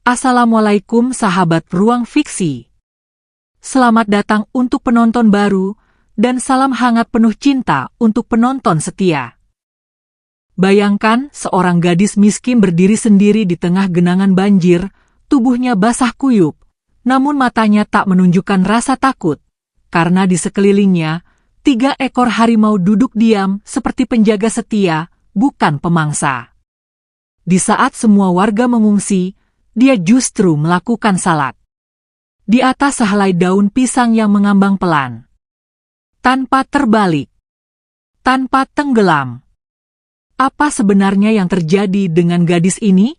Assalamualaikum sahabat Ruang Fiksi. Selamat datang untuk penonton baru, dan salam hangat penuh cinta untuk penonton setia. Bayangkan seorang gadis miskin berdiri sendiri di tengah genangan banjir, tubuhnya basah kuyup, namun matanya tak menunjukkan rasa takut, karena di sekelilingnya, 3 ekor harimau duduk diam seperti penjaga setia, bukan pemangsa. Di saat semua warga mengungsi, dia justru melakukan salat. Di atas sehelai daun pisang yang mengambang pelan. Tanpa terbalik. Tanpa tenggelam. Apa sebenarnya yang terjadi dengan gadis ini?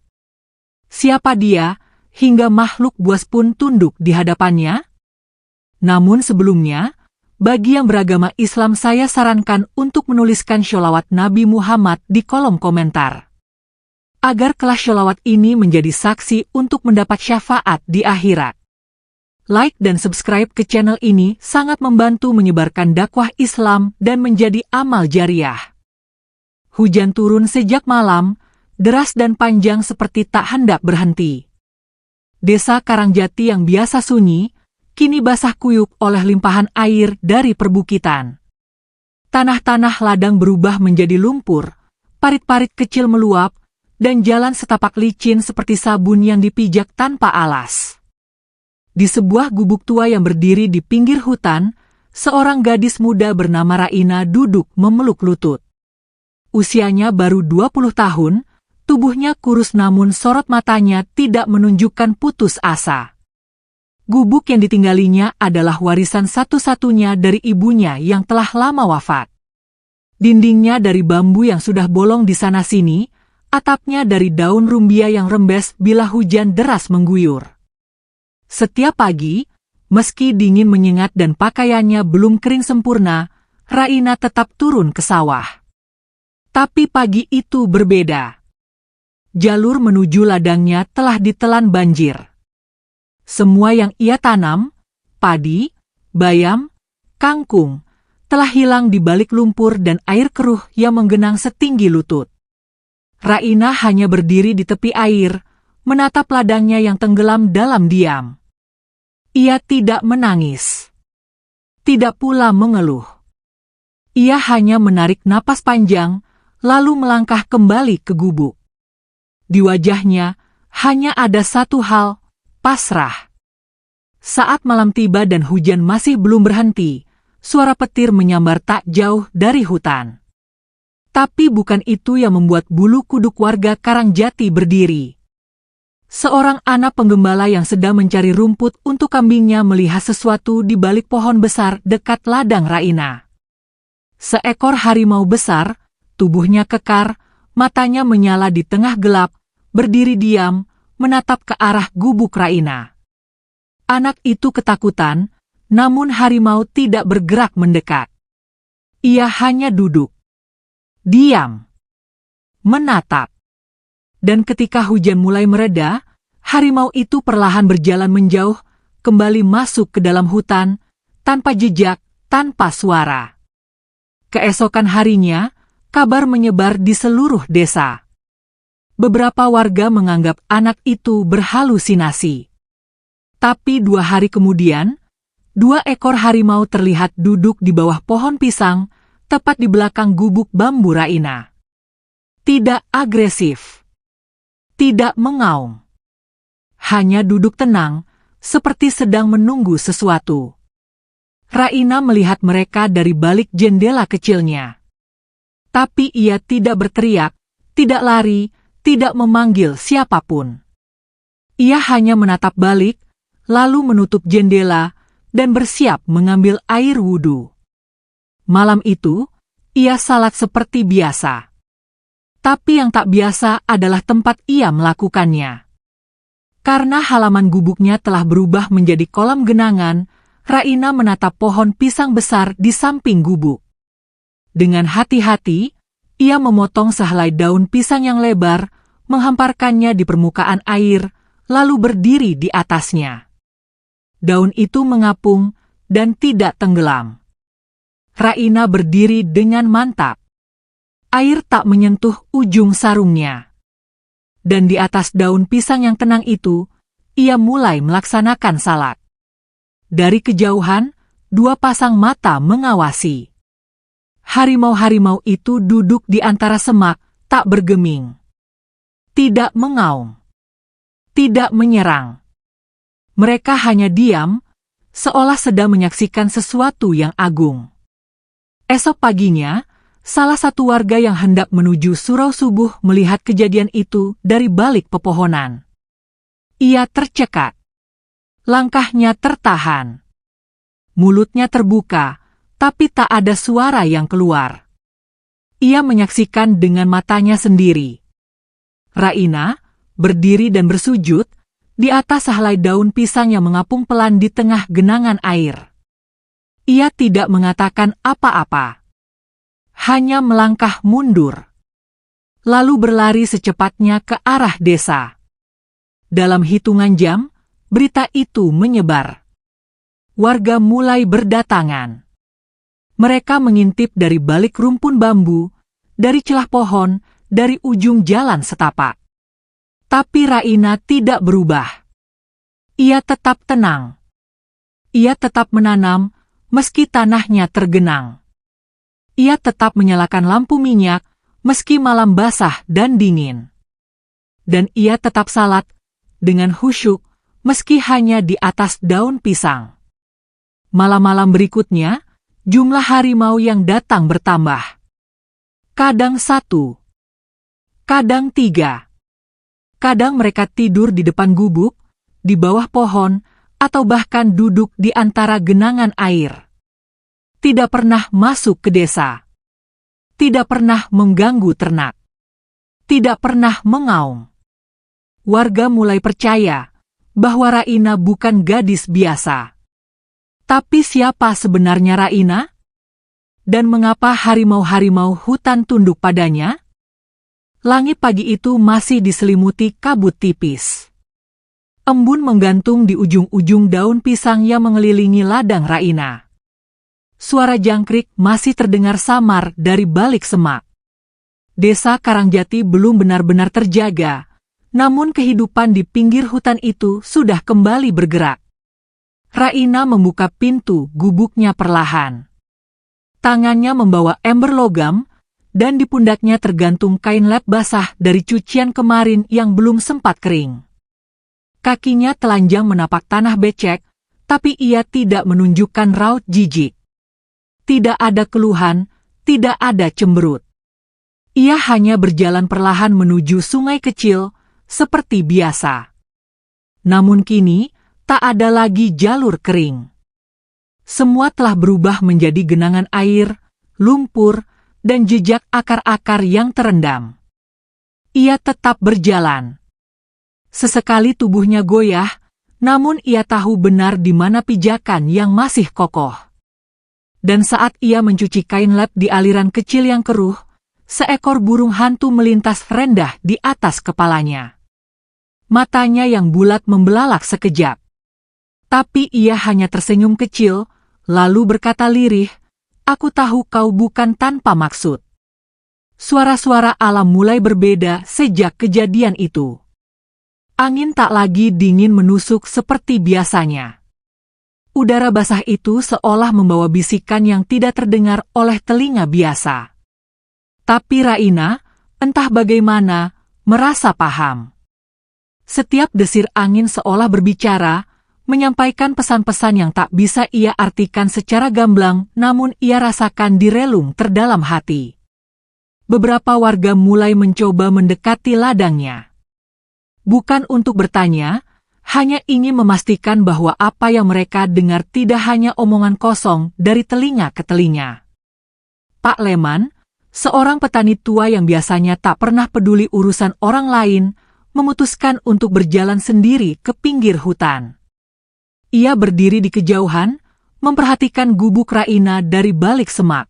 Siapa dia, hingga makhluk buas pun tunduk di hadapannya? Namun sebelumnya, bagi yang beragama Islam saya sarankan untuk menuliskan sholawat Nabi Muhammad di kolom komentar. Agar kelas sholawat ini menjadi saksi untuk mendapat syafaat di akhirat. Like dan subscribe ke channel ini sangat membantu menyebarkan dakwah Islam dan menjadi amal jariah. Hujan turun sejak malam, deras dan panjang seperti tak hendak berhenti. Desa Karangjati yang biasa sunyi, kini basah kuyup oleh limpahan air dari perbukitan. Tanah-tanah ladang berubah menjadi lumpur, parit-parit kecil meluap, dan jalan setapak licin seperti sabun yang dipijak tanpa alas. Di sebuah gubuk tua yang berdiri di pinggir hutan, seorang gadis muda bernama Raina duduk memeluk lutut. Usianya baru 20 tahun, tubuhnya kurus namun sorot matanya tidak menunjukkan putus asa. Gubuk yang ditinggalinya adalah warisan satu-satunya dari ibunya yang telah lama wafat. Dindingnya dari bambu yang sudah bolong di sana-sini, atapnya dari daun rumbia yang rembes bila hujan deras mengguyur. Setiap pagi, meski dingin menyengat dan pakaiannya belum kering sempurna, Raina tetap turun ke sawah. Tapi pagi itu berbeda. Jalur menuju ladangnya telah ditelan banjir. Semua yang ia tanam, padi, bayam, kangkung, telah hilang di balik lumpur dan air keruh yang menggenang setinggi lutut. Raina hanya berdiri di tepi air, menatap ladangnya yang tenggelam dalam diam. Ia tidak menangis. Tidak pula mengeluh. Ia hanya menarik napas panjang, lalu melangkah kembali ke gubuk. Di wajahnya, hanya ada satu hal, pasrah. Saat malam tiba dan hujan masih belum berhenti, suara petir menyambar tak jauh dari hutan. Tapi bukan itu yang membuat bulu kuduk warga Karangjati berdiri. Seorang anak penggembala yang sedang mencari rumput untuk kambingnya melihat sesuatu di balik pohon besar dekat ladang Raina. Seekor harimau besar, tubuhnya kekar, matanya menyala di tengah gelap, berdiri diam, menatap ke arah gubuk Raina. Anak itu ketakutan, namun harimau tidak bergerak mendekat. Ia hanya duduk. Diam. Menatap. Dan ketika hujan mulai mereda, harimau itu perlahan berjalan menjauh, kembali masuk ke dalam hutan, tanpa jejak, tanpa suara. Keesokan harinya, kabar menyebar di seluruh desa. Beberapa warga menganggap anak itu berhalusinasi. Tapi 2 hari kemudian, 2 ekor harimau terlihat duduk di bawah pohon pisang, tepat di belakang gubuk bambu Raina. Tidak agresif. Tidak mengaum. Hanya duduk tenang, seperti sedang menunggu sesuatu. Raina melihat mereka dari balik jendela kecilnya. Tapi ia tidak berteriak, tidak lari, tidak memanggil siapapun. Ia hanya menatap balik, lalu menutup jendela, dan bersiap mengambil air wudhu. Malam itu, ia salat seperti biasa. Tapi yang tak biasa adalah tempat ia melakukannya. Karena halaman gubuknya telah berubah menjadi kolam genangan, Raina menatap pohon pisang besar di samping gubuk. Dengan hati-hati, ia memotong sehelai daun pisang yang lebar, menghamparkannya di permukaan air, lalu berdiri di atasnya. Daun itu mengapung dan tidak tenggelam. Raina berdiri dengan mantap. Air tak menyentuh ujung sarungnya. Dan di atas daun pisang yang tenang itu, ia mulai melaksanakan salak. Dari kejauhan, dua pasang mata mengawasi. Harimau-harimau itu duduk di antara semak, tak bergeming. Tidak mengaum. Tidak menyerang. Mereka hanya diam, seolah sedang menyaksikan sesuatu yang agung. Esok paginya, salah satu warga yang hendak menuju surau subuh melihat kejadian itu dari balik pepohonan. Ia tercekat. Langkahnya tertahan. Mulutnya terbuka, tapi tak ada suara yang keluar. Ia menyaksikan dengan matanya sendiri. Raina berdiri dan bersujud di atas sehelai daun pisang yang mengapung pelan di tengah genangan air. Ia tidak mengatakan apa-apa. Hanya melangkah mundur. Lalu berlari secepatnya ke arah desa. Dalam hitungan jam, berita itu menyebar. Warga mulai berdatangan. Mereka mengintip dari balik rumpun bambu, dari celah pohon, dari ujung jalan setapak. Tapi Raina tidak berubah. Ia tetap tenang. Ia tetap menanam, meski tanahnya tergenang. Ia tetap menyalakan lampu minyak, meski malam basah dan dingin. Dan ia tetap salat, dengan khusyuk, meski hanya di atas daun pisang. Malam-malam berikutnya, jumlah harimau yang datang bertambah. Kadang 1, kadang 3. Kadang mereka tidur di depan gubuk, di bawah pohon, atau bahkan duduk di antara genangan air. Tidak pernah masuk ke desa. Tidak pernah mengganggu ternak. Tidak pernah mengaum. Warga mulai percaya bahwa Raina bukan gadis biasa. Tapi siapa sebenarnya Raina? Dan mengapa harimau-harimau hutan tunduk padanya? Langit pagi itu masih diselimuti kabut tipis. Embun menggantung di ujung-ujung daun pisang yang mengelilingi ladang Raina. Suara jangkrik masih terdengar samar dari balik semak. Desa Karangjati belum benar-benar terjaga, namun kehidupan di pinggir hutan itu sudah kembali bergerak. Raina membuka pintu gubuknya perlahan. Tangannya membawa ember logam, dan di pundaknya tergantung kain lap basah dari cucian kemarin yang belum sempat kering. Kakinya telanjang menapak tanah becek, tapi ia tidak menunjukkan raut jijik. Tidak ada keluhan, tidak ada cemberut. Ia hanya berjalan perlahan menuju sungai kecil, seperti biasa. Namun kini, tak ada lagi jalur kering. Semua telah berubah menjadi genangan air, lumpur, dan jejak akar-akar yang terendam. Ia tetap berjalan. Sesekali tubuhnya goyah, namun ia tahu benar di mana pijakan yang masih kokoh. Dan saat ia mencuci kain lap di aliran kecil yang keruh, seekor burung hantu melintas rendah di atas kepalanya. Matanya yang bulat membelalak sekejap. Tapi ia hanya tersenyum kecil, lalu berkata lirih, "Aku tahu kau bukan tanpa maksud." Suara-suara alam mulai berbeda sejak kejadian itu. Angin tak lagi dingin menusuk seperti biasanya. Udara basah itu seolah membawa bisikan yang tidak terdengar oleh telinga biasa. Tapi Raina, entah bagaimana, merasa paham. Setiap desir angin seolah berbicara, menyampaikan pesan-pesan yang tak bisa ia artikan secara gamblang, namun ia rasakan di relung terdalam hati. Beberapa warga mulai mencoba mendekati ladangnya. Bukan untuk bertanya, hanya ingin memastikan bahwa apa yang mereka dengar tidak hanya omongan kosong dari telinga ke telinga. Pak Leman, seorang petani tua yang biasanya tak pernah peduli urusan orang lain, memutuskan untuk berjalan sendiri ke pinggir hutan. Ia berdiri di kejauhan, memperhatikan gubuk Raina dari balik semak.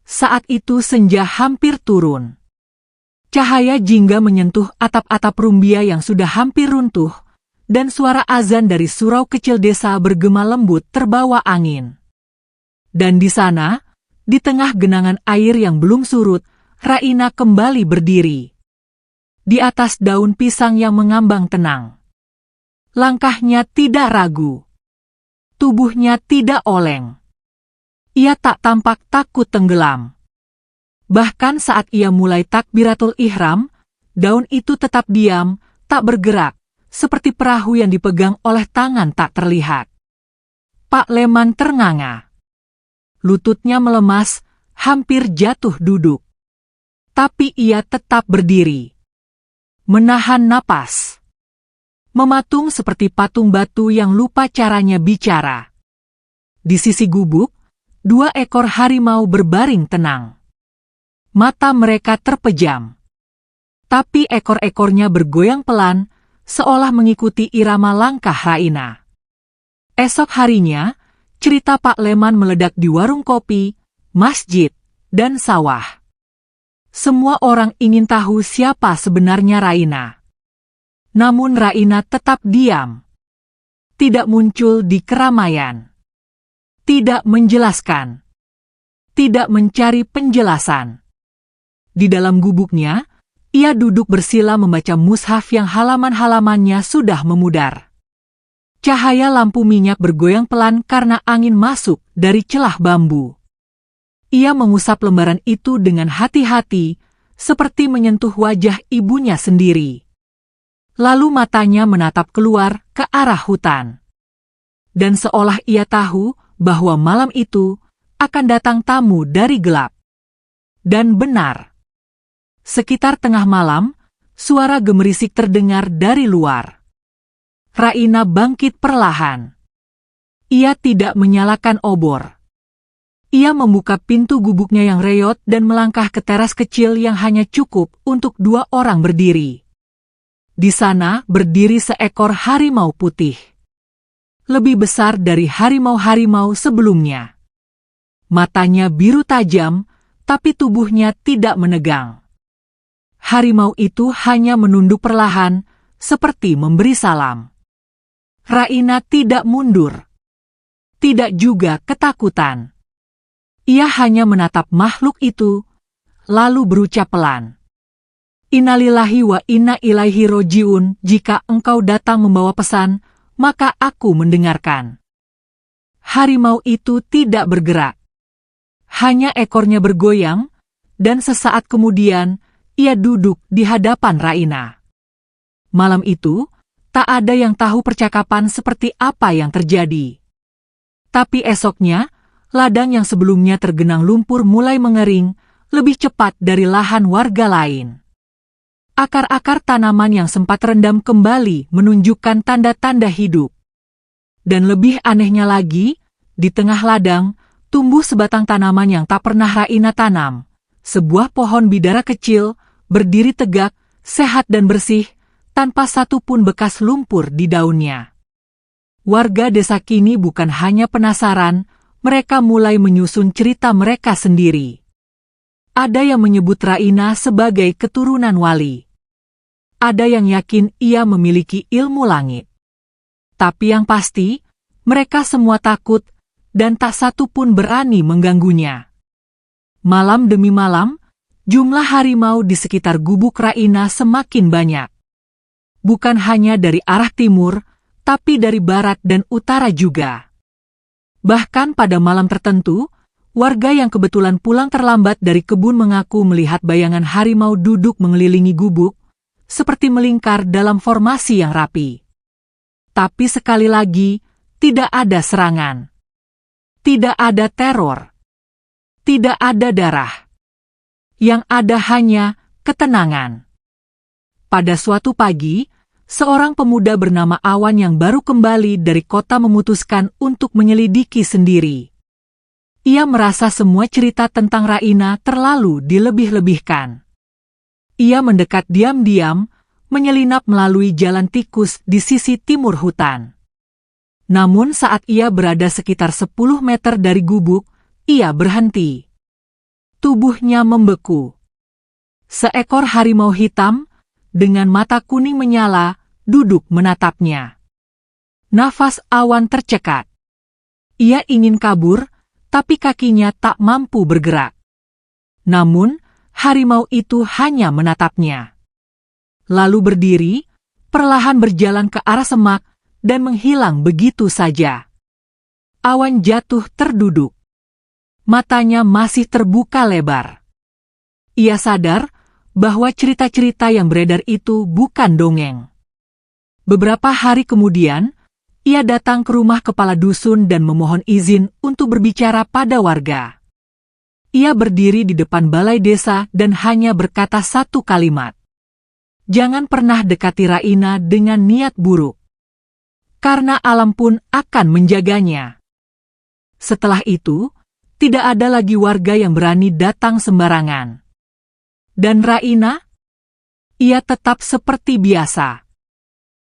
Saat itu senja hampir turun. Cahaya jingga menyentuh atap-atap rumbia yang sudah hampir runtuh, dan suara azan dari surau kecil desa bergema lembut terbawa angin. Dan di sana, di tengah genangan air yang belum surut, Raina kembali berdiri. Di atas daun pisang yang mengambang tenang. Langkahnya tidak ragu. Tubuhnya tidak oleng. Ia tak tampak takut tenggelam. Bahkan saat ia mulai takbiratul ihram, daun itu tetap diam, tak bergerak, seperti perahu yang dipegang oleh tangan tak terlihat. Pak Leman ternganga. Lututnya melemas, hampir jatuh duduk. Tapi ia tetap berdiri. Menahan napas. Mematung seperti patung batu yang lupa caranya bicara. Di sisi gubuk, 2 ekor harimau berbaring tenang. Mata mereka terpejam. Tapi ekor-ekornya bergoyang pelan, seolah mengikuti irama langkah Raina. Esok harinya, cerita Pak Leman meledak di warung kopi, masjid, dan sawah. Semua orang ingin tahu siapa sebenarnya Raina. Namun Raina tetap diam. Tidak muncul di keramaian. Tidak menjelaskan. Tidak mencari penjelasan. Di dalam gubuknya, ia duduk bersila membaca mushaf yang halaman-halamannya sudah memudar. Cahaya lampu minyak bergoyang pelan karena angin masuk dari celah bambu. Ia mengusap lembaran itu dengan hati-hati, seperti menyentuh wajah ibunya sendiri. Lalu matanya menatap keluar ke arah hutan. Dan seolah ia tahu bahwa malam itu akan datang tamu dari gelap. Dan benar. Sekitar tengah malam, suara gemerisik terdengar dari luar. Raina bangkit perlahan. Ia tidak menyalakan obor. Ia membuka pintu gubuknya yang reot dan melangkah ke teras kecil yang hanya cukup untuk 2 orang berdiri. Di sana berdiri seekor harimau putih. Lebih besar dari harimau-harimau sebelumnya. Matanya biru tajam, tapi tubuhnya tidak menegang. Harimau itu hanya menunduk perlahan, seperti memberi salam. Raina tidak mundur. Tidak juga ketakutan. Ia hanya menatap makhluk itu, lalu berucap pelan. Innalillahi wa inna ilaihi rojiun, jika engkau datang membawa pesan, maka aku mendengarkan. Harimau itu tidak bergerak. Hanya ekornya bergoyang, dan sesaat kemudian, ia duduk di hadapan Raina. Malam itu, tak ada yang tahu percakapan seperti apa yang terjadi. Tapi esoknya, ladang yang sebelumnya tergenang lumpur mulai mengering, lebih cepat dari lahan warga lain. Akar-akar tanaman yang sempat rendam kembali menunjukkan tanda-tanda hidup. Dan lebih anehnya lagi, di tengah ladang, tumbuh sebatang tanaman yang tak pernah Raina tanam. Sebuah pohon bidara kecil, berdiri tegak, sehat dan bersih, tanpa satu pun bekas lumpur di daunnya. Warga desa kini bukan hanya penasaran, mereka mulai menyusun cerita mereka sendiri. Ada yang menyebut Raina sebagai keturunan wali. Ada yang yakin ia memiliki ilmu langit. Tapi yang pasti, mereka semua takut, dan tak satu pun berani mengganggunya. Malam demi malam, jumlah harimau di sekitar gubuk Raina semakin banyak. Bukan hanya dari arah timur, tapi dari barat dan utara juga. Bahkan pada malam tertentu, warga yang kebetulan pulang terlambat dari kebun mengaku melihat bayangan harimau duduk mengelilingi gubuk, seperti melingkar dalam formasi yang rapi. Tapi sekali lagi, tidak ada serangan. Tidak ada teror. Tidak ada darah. Yang ada hanya ketenangan. Pada suatu pagi, seorang pemuda bernama Awan yang baru kembali dari kota memutuskan untuk menyelidiki sendiri. Ia merasa semua cerita tentang Raina terlalu dilebih-lebihkan. Ia mendekat diam-diam, menyelinap melalui jalan tikus di sisi timur hutan. Namun saat ia berada sekitar 10 meter dari gubuk, ia berhenti. Tubuhnya membeku. Seekor harimau hitam, dengan mata kuning menyala, duduk menatapnya. Nafas Awan tercekat. Ia ingin kabur, tapi kakinya tak mampu bergerak. Namun, harimau itu hanya menatapnya. Lalu berdiri, perlahan berjalan ke arah semak, dan menghilang begitu saja. Awan jatuh terduduk. Matanya masih terbuka lebar. Ia sadar bahwa cerita-cerita yang beredar itu bukan dongeng. Beberapa hari kemudian, ia datang ke rumah kepala dusun dan memohon izin untuk berbicara pada warga. Ia berdiri di depan balai desa dan hanya berkata satu kalimat. Jangan pernah dekati Raina dengan niat buruk. Karena alam pun akan menjaganya. Setelah itu, tidak ada lagi warga yang berani datang sembarangan. Dan Raina? Ia tetap seperti biasa.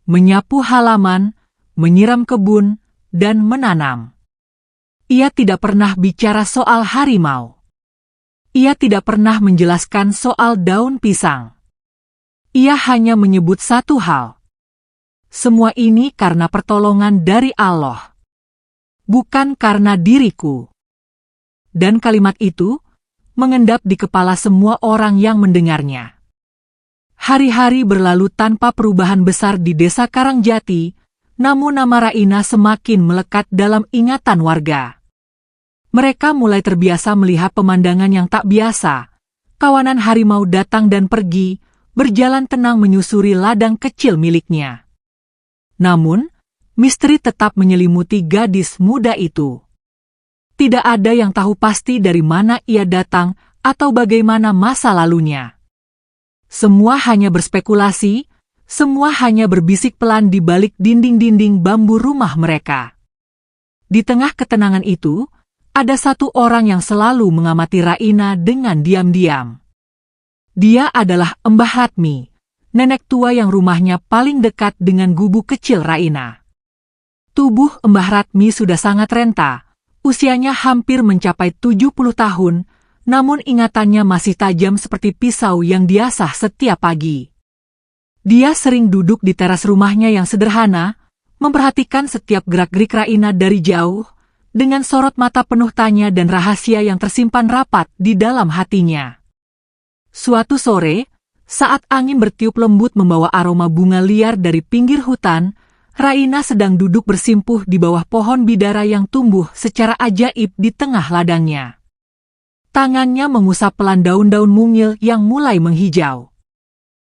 Menyapu halaman, menyiram kebun, dan menanam. Ia tidak pernah bicara soal harimau. Ia tidak pernah menjelaskan soal daun pisang. Ia hanya menyebut satu hal. Semua ini karena pertolongan dari Allah. Bukan karena diriku. Dan kalimat itu mengendap di kepala semua orang yang mendengarnya. Hari-hari berlalu tanpa perubahan besar di desa Karangjati, namun nama Raina semakin melekat dalam ingatan warga. Mereka mulai terbiasa melihat pemandangan yang tak biasa. Kawanan harimau datang dan pergi, berjalan tenang menyusuri ladang kecil miliknya. Namun, misteri tetap menyelimuti gadis muda itu. Tidak ada yang tahu pasti dari mana ia datang atau bagaimana masa lalunya. Semua hanya berspekulasi, semua hanya berbisik pelan di balik dinding-dinding bambu rumah mereka. Di tengah ketenangan itu, ada satu orang yang selalu mengamati Raina dengan diam-diam. Dia adalah Mbah Ratmi, nenek tua yang rumahnya paling dekat dengan gubuk kecil Raina. Tubuh Mbah Ratmi sudah sangat renta, usianya hampir mencapai 70 tahun, namun ingatannya masih tajam seperti pisau yang diasah setiap pagi. Dia sering duduk di teras rumahnya yang sederhana, memperhatikan setiap gerak-gerik Raina dari jauh, dengan sorot mata penuh tanya dan rahasia yang tersimpan rapat di dalam hatinya. Suatu sore, saat angin bertiup lembut membawa aroma bunga liar dari pinggir hutan, Raina sedang duduk bersimpuh di bawah pohon bidara yang tumbuh secara ajaib di tengah ladangnya. Tangannya mengusap pelan daun-daun mungil yang mulai menghijau.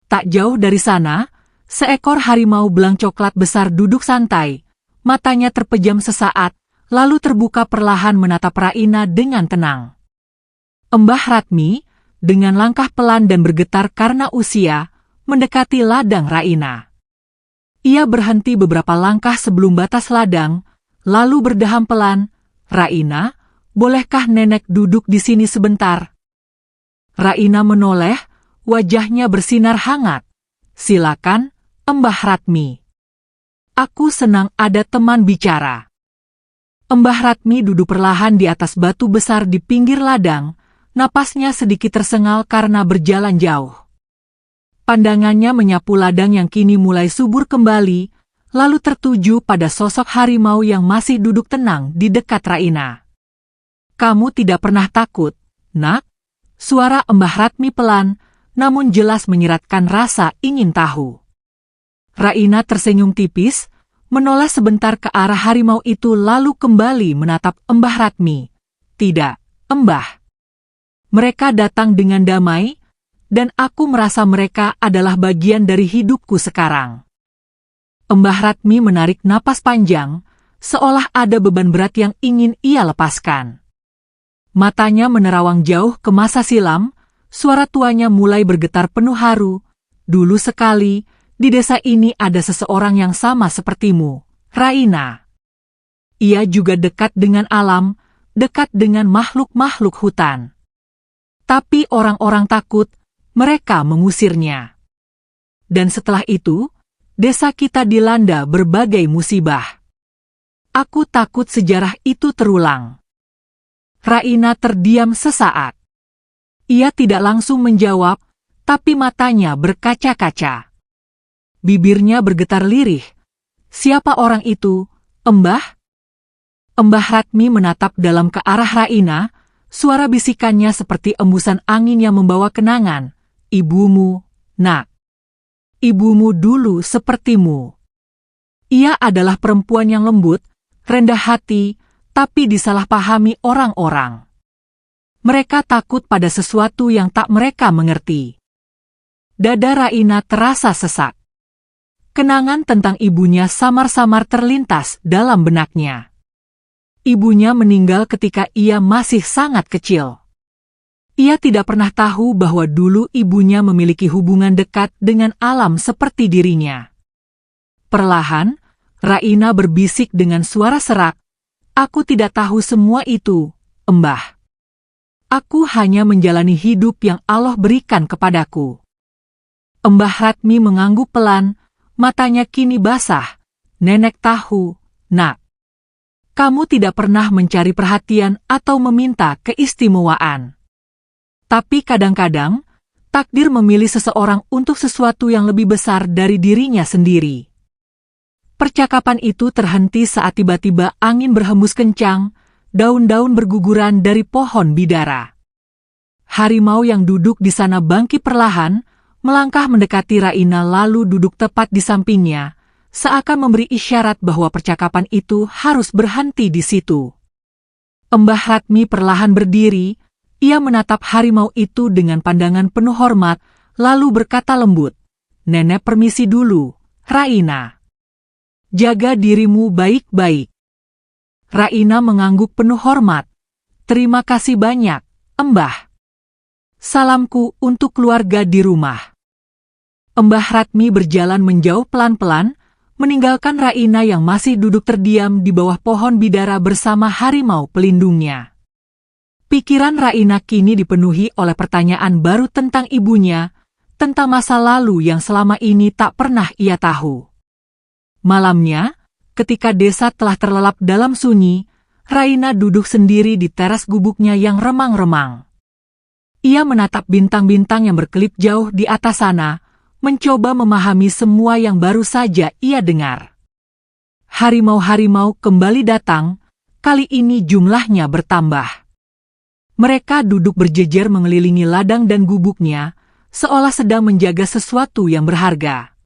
Tak jauh dari sana, seekor harimau belang coklat besar duduk santai, matanya terpejam sesaat, lalu terbuka perlahan menatap Raina dengan tenang. Mbah Ratmi, dengan langkah pelan dan bergetar karena usia, mendekati ladang Raina. Ia berhenti beberapa langkah sebelum batas ladang, lalu berdeham pelan, "Raina, bolehkah nenek duduk di sini sebentar?" Raina menoleh, wajahnya bersinar hangat. "Silakan, Mbah Ratmi. Aku senang ada teman bicara." Mbah Ratmi duduk perlahan di atas batu besar di pinggir ladang, napasnya sedikit tersengal karena berjalan jauh. Pandangannya menyapu ladang yang kini mulai subur kembali, lalu tertuju pada sosok harimau yang masih duduk tenang di dekat Raina. "Kamu tidak pernah takut, nak?" Suara Mbah Ratmi pelan, namun jelas menyiratkan rasa ingin tahu. Raina tersenyum tipis, menoleh sebentar ke arah harimau itu lalu kembali menatap Mbah Ratmi. "Tidak, Mbah. Mereka datang dengan damai, dan aku merasa mereka adalah bagian dari hidupku sekarang." Mbah Ratmi menarik napas panjang, seolah ada beban berat yang ingin ia lepaskan. Matanya menerawang jauh ke masa silam, suara tuanya mulai bergetar penuh haru. "Dulu sekali, di desa ini ada seseorang yang sama sepertimu, Raina. Ia juga dekat dengan alam, dekat dengan makhluk-makhluk hutan. Tapi orang-orang takut, mereka mengusirnya. Dan setelah itu, desa kita dilanda berbagai musibah. Aku takut sejarah itu terulang." Raina terdiam sesaat. Ia tidak langsung menjawab, tapi matanya berkaca-kaca. Bibirnya bergetar lirih. "Siapa orang itu, Mbah?" Mbah Ratmi menatap dalam ke arah Raina, suara bisikannya seperti embusan angin yang membawa kenangan. "Ibumu, nak. Ibumu dulu sepertimu." Ia adalah perempuan yang lembut, rendah hati, tapi disalahpahami orang-orang. Mereka takut pada sesuatu yang tak mereka mengerti. Dada Raina terasa sesak. Kenangan tentang ibunya samar-samar terlintas dalam benaknya. Ibunya meninggal ketika ia masih sangat kecil. Ia tidak pernah tahu bahwa dulu ibunya memiliki hubungan dekat dengan alam seperti dirinya. Perlahan, Raina berbisik dengan suara serak, "Aku tidak tahu semua itu, Embah. Aku hanya menjalani hidup yang Allah berikan kepadaku." Embah Ratmi mengangguk pelan, matanya kini basah. "Nenek tahu, Nak. Kamu tidak pernah mencari perhatian atau meminta keistimewaan. Tapi kadang-kadang, takdir memilih seseorang untuk sesuatu yang lebih besar dari dirinya sendiri." Percakapan itu terhenti saat tiba-tiba angin berhembus kencang, daun-daun berguguran dari pohon bidara. Harimau yang duduk di sana bangkit perlahan, melangkah mendekati Raina lalu duduk tepat di sampingnya, seakan memberi isyarat bahwa percakapan itu harus berhenti di situ. Embah Ratmi perlahan berdiri, ia menatap harimau itu dengan pandangan penuh hormat, lalu berkata lembut, "Nenek permisi dulu, Raina. Jaga dirimu baik-baik." Raina mengangguk penuh hormat. "Terima kasih banyak, Embah. Salamku untuk keluarga di rumah." Embah Ratmi berjalan menjauh pelan-pelan, meninggalkan Raina yang masih duduk terdiam di bawah pohon bidara bersama harimau pelindungnya. Pikiran Raina kini dipenuhi oleh pertanyaan baru tentang ibunya, tentang masa lalu yang selama ini tak pernah ia tahu. Malamnya, ketika desa telah terlelap dalam sunyi, Raina duduk sendiri di teras gubuknya yang remang-remang. Ia menatap bintang-bintang yang berkelip jauh di atas sana, mencoba memahami semua yang baru saja ia dengar. Harimau-harimau kembali datang, kali ini jumlahnya bertambah. Mereka duduk berjejer mengelilingi ladang dan gubuknya, seolah sedang menjaga sesuatu yang berharga.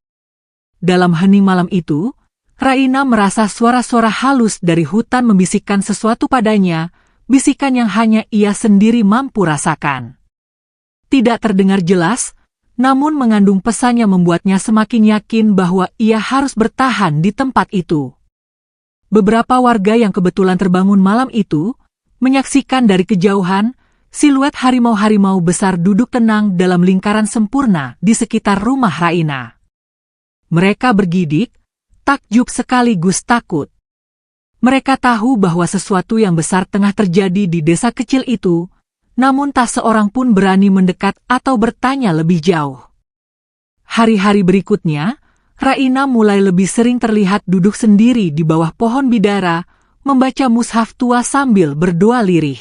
Dalam hening malam itu, Raina merasa suara-suara halus dari hutan membisikkan sesuatu padanya, bisikan yang hanya ia sendiri mampu rasakan. Tidak terdengar jelas, namun mengandung pesan yang membuatnya semakin yakin bahwa ia harus bertahan di tempat itu. Beberapa warga yang kebetulan terbangun malam itu, menyaksikan dari kejauhan, siluet harimau-harimau besar duduk tenang dalam lingkaran sempurna di sekitar rumah Raina. Mereka bergidik, takjub sekaligus takut. Mereka tahu bahwa sesuatu yang besar tengah terjadi di desa kecil itu, namun tak seorang pun berani mendekat atau bertanya lebih jauh. Hari-hari berikutnya, Raina mulai lebih sering terlihat duduk sendiri di bawah pohon bidara, membaca mushaf tua sambil berdoa lirih.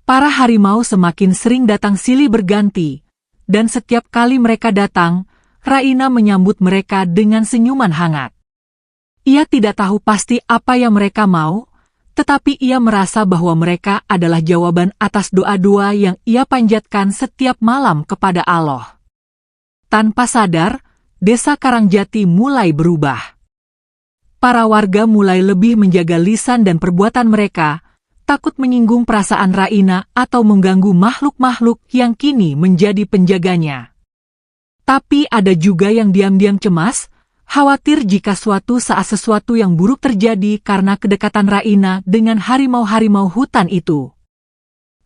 Para harimau semakin sering datang silih berganti, dan setiap kali mereka datang, Raina menyambut mereka dengan senyuman hangat. Ia tidak tahu pasti apa yang mereka mau, tetapi ia merasa bahwa mereka adalah jawaban atas doa-doa yang ia panjatkan setiap malam kepada Allah. Tanpa sadar, desa Karangjati mulai berubah. Para warga mulai lebih menjaga lisan dan perbuatan mereka, takut menyinggung perasaan Raina atau mengganggu makhluk-makhluk yang kini menjadi penjaganya. Tapi ada juga yang diam-diam cemas, khawatir jika suatu saat sesuatu yang buruk terjadi karena kedekatan Raina dengan harimau-harimau hutan itu.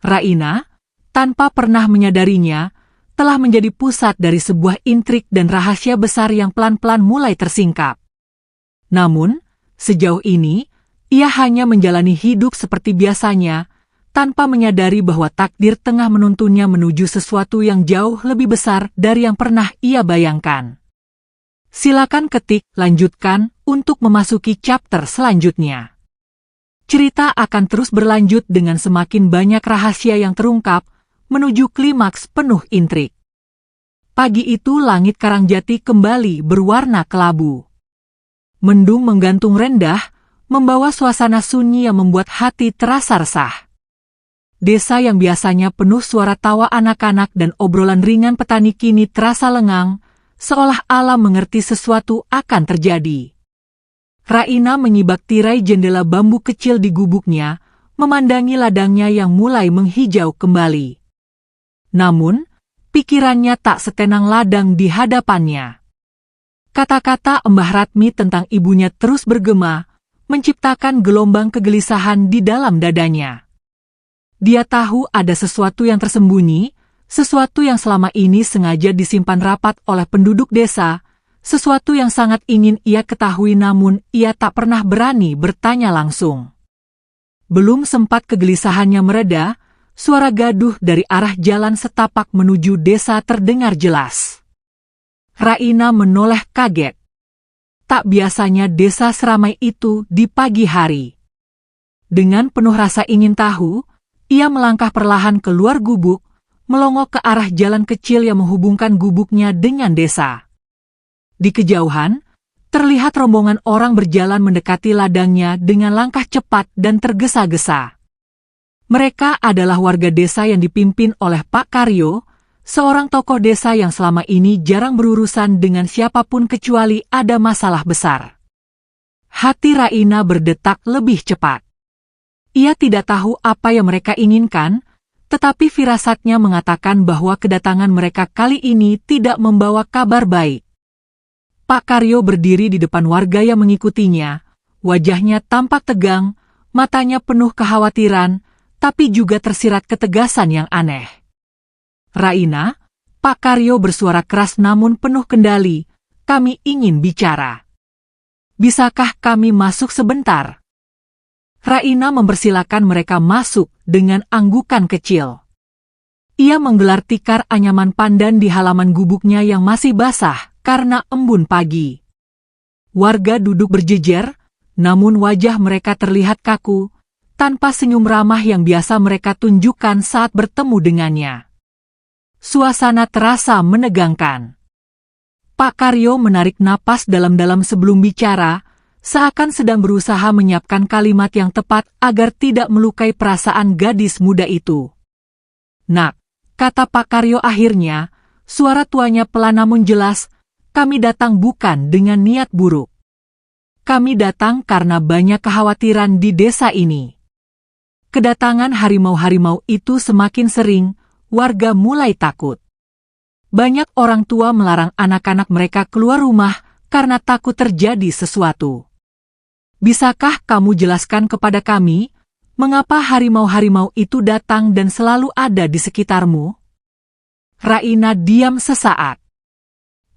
Raina, tanpa pernah menyadarinya, telah menjadi pusat dari sebuah intrik dan rahasia besar yang pelan-pelan mulai tersingkap. Namun, sejauh ini, ia hanya menjalani hidup seperti biasanya, tanpa menyadari bahwa takdir tengah menuntunnya menuju sesuatu yang jauh lebih besar dari yang pernah ia bayangkan. Silakan ketik lanjutkan untuk memasuki chapter selanjutnya. Cerita akan terus berlanjut dengan semakin banyak rahasia yang terungkap, menuju klimaks penuh intrik. Pagi itu langit Karangjati kembali berwarna kelabu. Mendung menggantung rendah, membawa suasana sunyi yang membuat hati terasa resah. Desa yang biasanya penuh suara tawa anak-anak dan obrolan ringan petani kini terasa lengang, seolah alam mengerti sesuatu akan terjadi. Raina menyibak tirai jendela bambu kecil di gubuknya, memandangi ladangnya yang mulai menghijau kembali. Namun, pikirannya tak setenang ladang di hadapannya. Kata-kata Mbah Ratmi tentang ibunya terus bergema, menciptakan gelombang kegelisahan di dalam dadanya. Dia tahu ada sesuatu yang tersembunyi, sesuatu yang selama ini sengaja disimpan rapat oleh penduduk desa, sesuatu yang sangat ingin ia ketahui namun ia tak pernah berani bertanya langsung. Belum sempat kegelisahannya mereda, suara gaduh dari arah jalan setapak menuju desa terdengar jelas. Raina menoleh kaget. Tak biasanya desa seramai itu di pagi hari. Dengan penuh rasa ingin tahu, ia melangkah perlahan keluar gubuk, melongok ke arah jalan kecil yang menghubungkan gubuknya dengan desa. Di kejauhan, terlihat rombongan orang berjalan mendekati ladangnya dengan langkah cepat dan tergesa-gesa. Mereka adalah warga desa yang dipimpin oleh Pak Karyo, seorang tokoh desa yang selama ini jarang berurusan dengan siapapun kecuali ada masalah besar. Hati Raina berdetak lebih cepat. Ia tidak tahu apa yang mereka inginkan, tetapi firasatnya mengatakan bahwa kedatangan mereka kali ini tidak membawa kabar baik. Pak Karyo berdiri di depan warga yang mengikutinya, wajahnya tampak tegang, matanya penuh kekhawatiran, tapi juga tersirat ketegasan yang aneh. Raina, Pak Karyo bersuara keras namun penuh kendali, kami ingin bicara. Bisakah kami masuk sebentar? Raina mempersilakan mereka masuk dengan anggukan kecil. Ia menggelar tikar anyaman pandan di halaman gubuknya yang masih basah karena embun pagi. Warga duduk berjejer, namun wajah mereka terlihat kaku, tanpa senyum ramah yang biasa mereka tunjukkan saat bertemu dengannya. Suasana terasa menegangkan. Pak Karyo menarik napas dalam-dalam sebelum bicara, seakan sedang berusaha menyiapkan kalimat yang tepat agar tidak melukai perasaan gadis muda itu. Nak, kata Pak Karyo akhirnya, suara tuanya pelan namun jelas, kami datang bukan dengan niat buruk. Kami datang karena banyak kekhawatiran di desa ini. Kedatangan harimau-harimau itu semakin sering, warga mulai takut. Banyak orang tua melarang anak-anak mereka keluar rumah karena takut terjadi sesuatu. Bisakah kamu jelaskan kepada kami, mengapa harimau-harimau itu datang dan selalu ada di sekitarmu? Raina diam sesaat.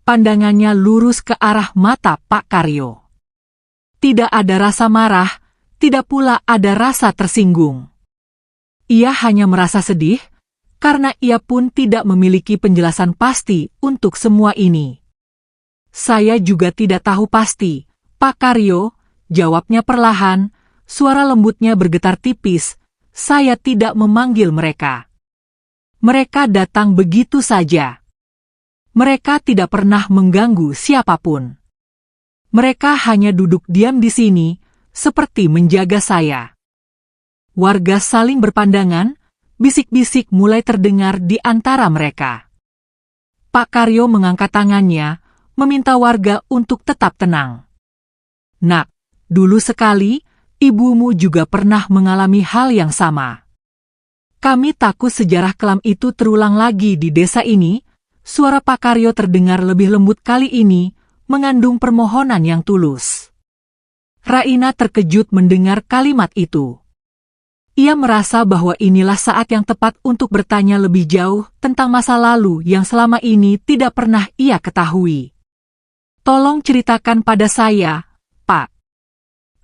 Pandangannya lurus ke arah mata Pak Karyo. Tidak ada rasa marah, tidak pula ada rasa tersinggung. Ia hanya merasa sedih, karena ia pun tidak memiliki penjelasan pasti untuk semua ini. Saya juga tidak tahu pasti, Pak Karyo, jawabnya perlahan, suara lembutnya bergetar tipis, saya tidak memanggil mereka. Mereka datang begitu saja. Mereka tidak pernah mengganggu siapapun. Mereka hanya duduk diam di sini, seperti menjaga saya. Warga saling berpandangan, bisik-bisik mulai terdengar di antara mereka. Pak Karyo mengangkat tangannya, meminta warga untuk tetap tenang. Nak, dulu sekali, ibumu juga pernah mengalami hal yang sama. Kami takut sejarah kelam itu terulang lagi di desa ini. Suara Pak Karyo terdengar lebih lembut kali ini, mengandung permohonan yang tulus. Raina terkejut mendengar kalimat itu. Ia merasa bahwa inilah saat yang tepat untuk bertanya lebih jauh tentang masa lalu yang selama ini tidak pernah ia ketahui. Tolong ceritakan pada saya, Pak.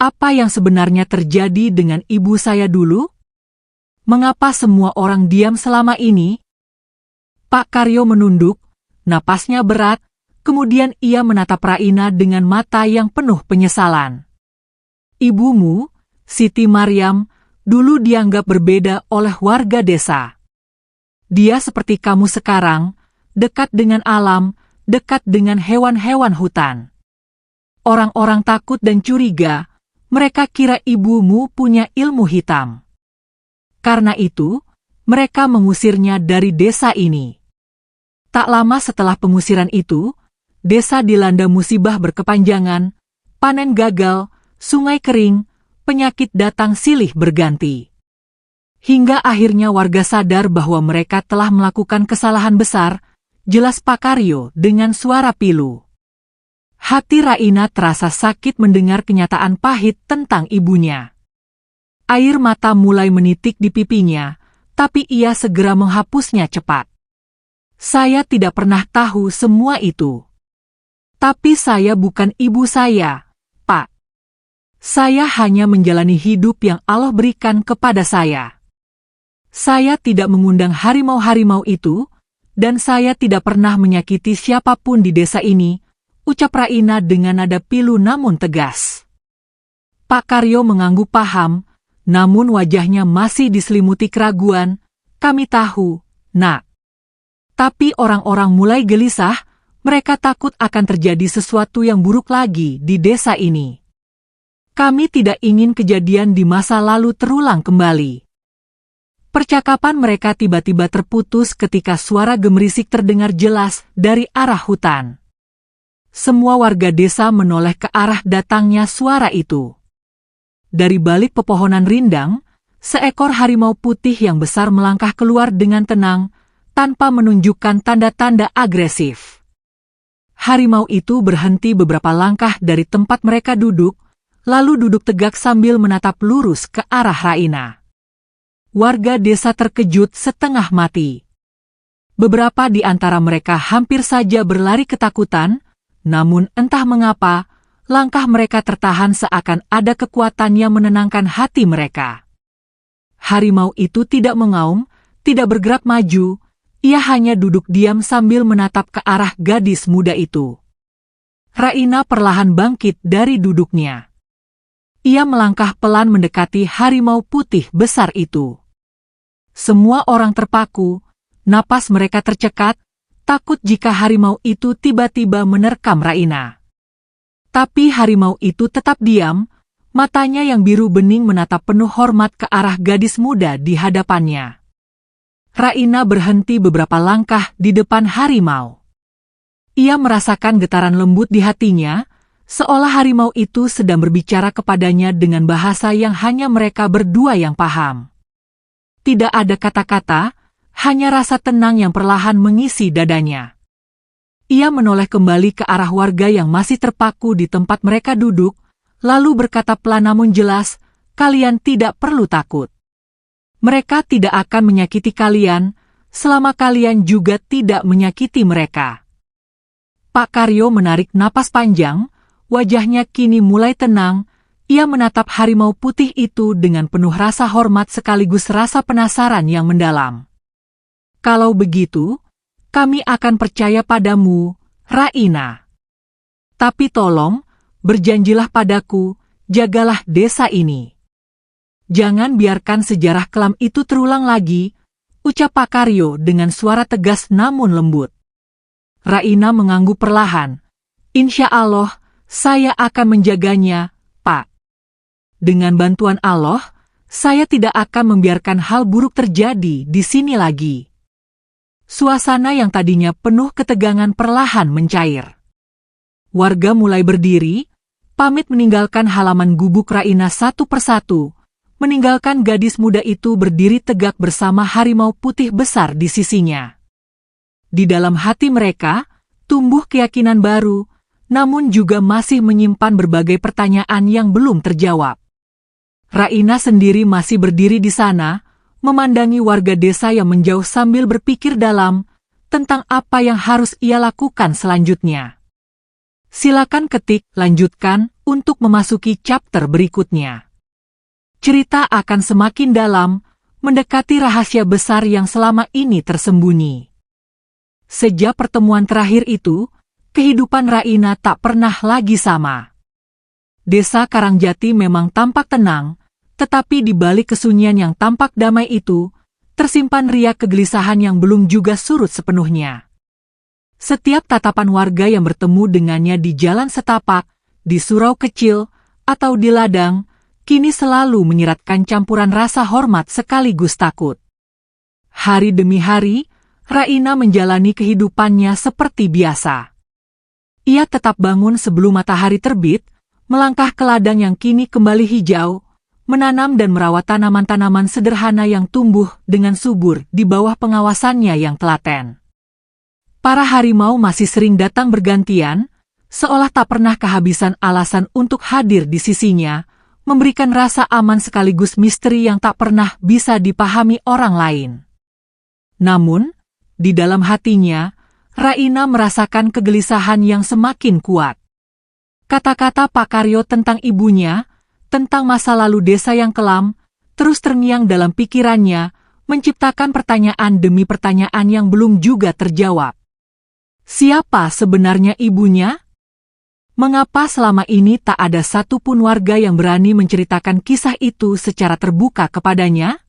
Apa yang sebenarnya terjadi dengan ibu saya dulu? Mengapa semua orang diam selama ini? Pak Karyo menunduk, napasnya berat, kemudian ia menatap Raina dengan mata yang penuh penyesalan. Ibumu, Siti Maryam, dulu dianggap berbeda oleh warga desa. Dia seperti kamu sekarang, dekat dengan alam, dekat dengan hewan-hewan hutan. Orang-orang takut dan curiga, mereka kira ibumu punya ilmu hitam. Karena itu, mereka mengusirnya dari desa ini. Tak lama setelah pengusiran itu, desa dilanda musibah berkepanjangan, panen gagal, sungai kering, penyakit datang silih berganti. Hingga akhirnya warga sadar bahwa mereka telah melakukan kesalahan besar, jelas Pak Karyo dengan suara pilu. Hati Raina terasa sakit mendengar kenyataan pahit tentang ibunya. Air mata mulai menitik di pipinya, tapi ia segera menghapusnya cepat. Saya tidak pernah tahu semua itu. Tapi saya bukan ibu saya, Pak. Saya hanya menjalani hidup yang Allah berikan kepada saya. Saya tidak mengundang harimau-harimau itu, dan saya tidak pernah menyakiti siapapun di desa ini, ucap Raina dengan nada pilu namun tegas. Pak Karyo mengangguk paham, namun wajahnya masih diselimuti keraguan. Kami tahu, Nak. Tapi orang-orang mulai gelisah, mereka takut akan terjadi sesuatu yang buruk lagi di desa ini. Kami tidak ingin kejadian di masa lalu terulang kembali. Percakapan mereka tiba-tiba terputus ketika suara gemerisik terdengar jelas dari arah hutan. Semua warga desa menoleh ke arah datangnya suara itu. Dari balik pepohonan rindang, seekor harimau putih yang besar melangkah keluar dengan tenang, tanpa menunjukkan tanda-tanda agresif. Harimau itu berhenti beberapa langkah dari tempat mereka duduk, lalu duduk tegak sambil menatap lurus ke arah Raina. Warga desa terkejut setengah mati. Beberapa di antara mereka hampir saja berlari ketakutan, namun entah mengapa, langkah mereka tertahan seakan ada kekuatan yang menenangkan hati mereka. Harimau itu tidak mengaum, tidak bergerak maju, ia hanya duduk diam sambil menatap ke arah gadis muda itu. Raina perlahan bangkit dari duduknya. Ia melangkah pelan mendekati harimau putih besar itu. Semua orang terpaku, napas mereka tercekat, takut jika harimau itu tiba-tiba menerkam Raina. Tapi harimau itu tetap diam, matanya yang biru bening menatap penuh hormat ke arah gadis muda di hadapannya. Raina berhenti beberapa langkah di depan harimau. Ia merasakan getaran lembut di hatinya, seolah harimau itu sedang berbicara kepadanya dengan bahasa yang hanya mereka berdua yang paham. Tidak ada kata-kata, hanya rasa tenang yang perlahan mengisi dadanya. Ia menoleh kembali ke arah warga yang masih terpaku di tempat mereka duduk, lalu berkata pelan namun jelas, "Kalian tidak perlu takut. Mereka tidak akan menyakiti kalian, selama kalian juga tidak menyakiti mereka." Pak Karyo menarik napas panjang, wajahnya kini mulai tenang, ia menatap harimau putih itu dengan penuh rasa hormat sekaligus rasa penasaran yang mendalam. "Kalau begitu, kami akan percaya padamu, Raina. Tapi tolong, berjanjilah padaku, jagalah desa ini. Jangan biarkan sejarah kelam itu terulang lagi," ucap Pak Karyo dengan suara tegas namun lembut. Raina mengangguk perlahan. "Insya Allah, saya akan menjaganya, Pak. Dengan bantuan Allah, saya tidak akan membiarkan hal buruk terjadi di sini lagi." Suasana yang tadinya penuh ketegangan perlahan mencair. Warga mulai berdiri, pamit meninggalkan halaman gubuk Raina satu persatu, meninggalkan gadis muda itu berdiri tegak bersama harimau putih besar di sisinya. Di dalam hati mereka, tumbuh keyakinan baru, namun juga masih menyimpan berbagai pertanyaan yang belum terjawab. Raina sendiri masih berdiri di sana, memandangi warga desa yang menjauh sambil berpikir dalam tentang apa yang harus ia lakukan selanjutnya. Silakan ketik lanjutkan untuk memasuki chapter berikutnya. Cerita akan semakin dalam, mendekati rahasia besar yang selama ini tersembunyi. Sejak pertemuan terakhir itu, kehidupan Raina tak pernah lagi sama. Desa Karangjati memang tampak tenang, tetapi di balik kesunyian yang tampak damai itu, tersimpan riak kegelisahan yang belum juga surut sepenuhnya. Setiap tatapan warga yang bertemu dengannya di jalan setapak, di surau kecil, atau di ladang, kini selalu menyiratkan campuran rasa hormat sekaligus takut. Hari demi hari, Raina menjalani kehidupannya seperti biasa. Ia tetap bangun sebelum matahari terbit, melangkah ke ladang yang kini kembali hijau, menanam dan merawat tanaman-tanaman sederhana yang tumbuh dengan subur di bawah pengawasannya yang telaten. Para harimau masih sering datang bergantian, seolah tak pernah kehabisan alasan untuk hadir di sisinya, memberikan rasa aman sekaligus misteri yang tak pernah bisa dipahami orang lain. Namun, di dalam hatinya, Raina merasakan kegelisahan yang semakin kuat. Kata-kata Pak Karyo tentang ibunya, tentang masa lalu desa yang kelam, terus terngiang dalam pikirannya, menciptakan pertanyaan demi pertanyaan yang belum juga terjawab. Siapa sebenarnya ibunya? Mengapa selama ini tak ada satupun warga yang berani menceritakan kisah itu secara terbuka kepadanya?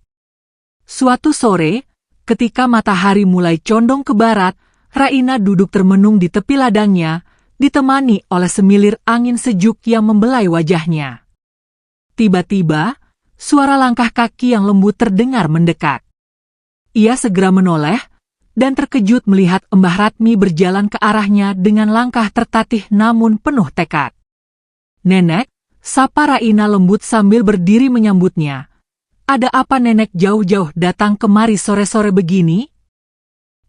Suatu sore, ketika matahari mulai condong ke barat, Raina duduk termenung di tepi ladangnya, ditemani oleh semilir angin sejuk yang membelai wajahnya. Tiba-tiba, suara langkah kaki yang lembut terdengar mendekat. Ia segera menoleh, dan terkejut melihat Mbah Ratmi berjalan ke arahnya dengan langkah tertatih namun penuh tekad. "Nenek," sapa Raina lembut sambil berdiri menyambutnya. "Ada apa nenek jauh-jauh datang kemari sore-sore begini?"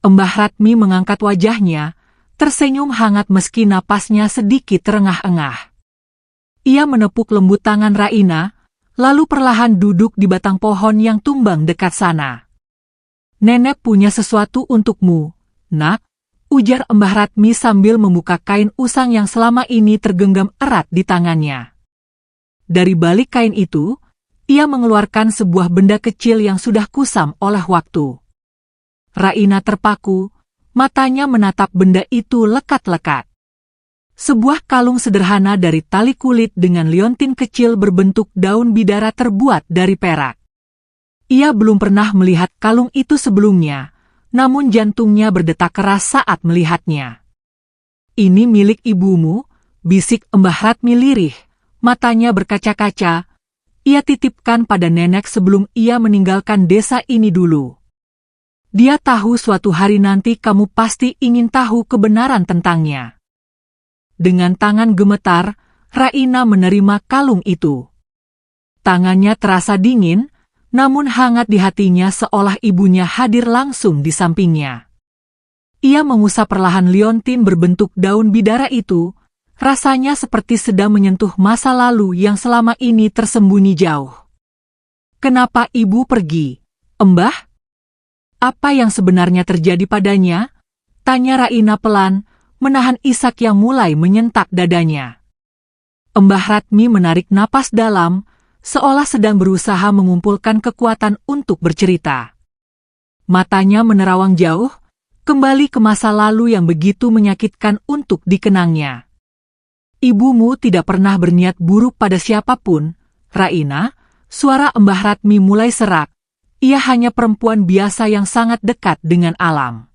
Mbah Ratmi mengangkat wajahnya, tersenyum hangat meski napasnya sedikit terengah-engah. Ia menepuk lembut tangan Raina, lalu perlahan duduk di batang pohon yang tumbang dekat sana. "Nenek punya sesuatu untukmu, nak," ujar Mbah Ratmi sambil membuka kain usang yang selama ini tergenggam erat di tangannya. Dari balik kain itu, ia mengeluarkan sebuah benda kecil yang sudah kusam oleh waktu. Raina terpaku, matanya menatap benda itu lekat-lekat. Sebuah kalung sederhana dari tali kulit dengan liontin kecil berbentuk daun bidara terbuat dari perak. Ia belum pernah melihat kalung itu sebelumnya, namun jantungnya berdetak keras saat melihatnya. "Ini milik ibumu," bisik Mbah Ratmi lirih, matanya berkaca-kaca. Ia titipkan pada nenek sebelum ia meninggalkan desa ini dulu. Dia tahu suatu hari nanti kamu pasti ingin tahu kebenaran tentangnya. Dengan tangan gemetar, Raina menerima kalung itu. Tangannya terasa dingin, namun hangat di hatinya seolah ibunya hadir langsung di sampingnya. Ia mengusap perlahan liontin berbentuk daun bidara itu, rasanya seperti sedang menyentuh masa lalu yang selama ini tersembunyi jauh. "Kenapa ibu pergi, Mbah? Apa yang sebenarnya terjadi padanya?" tanya Raina pelan, menahan isak yang mulai menyentak dadanya. Mbah Ratmi menarik napas dalam, seolah sedang berusaha mengumpulkan kekuatan untuk bercerita. Matanya menerawang jauh, kembali ke masa lalu yang begitu menyakitkan untuk dikenangnya. "Ibumu tidak pernah berniat buruk pada siapapun, Raina," suara Mbah Ratmi mulai serak. "Ia hanya perempuan biasa yang sangat dekat dengan alam.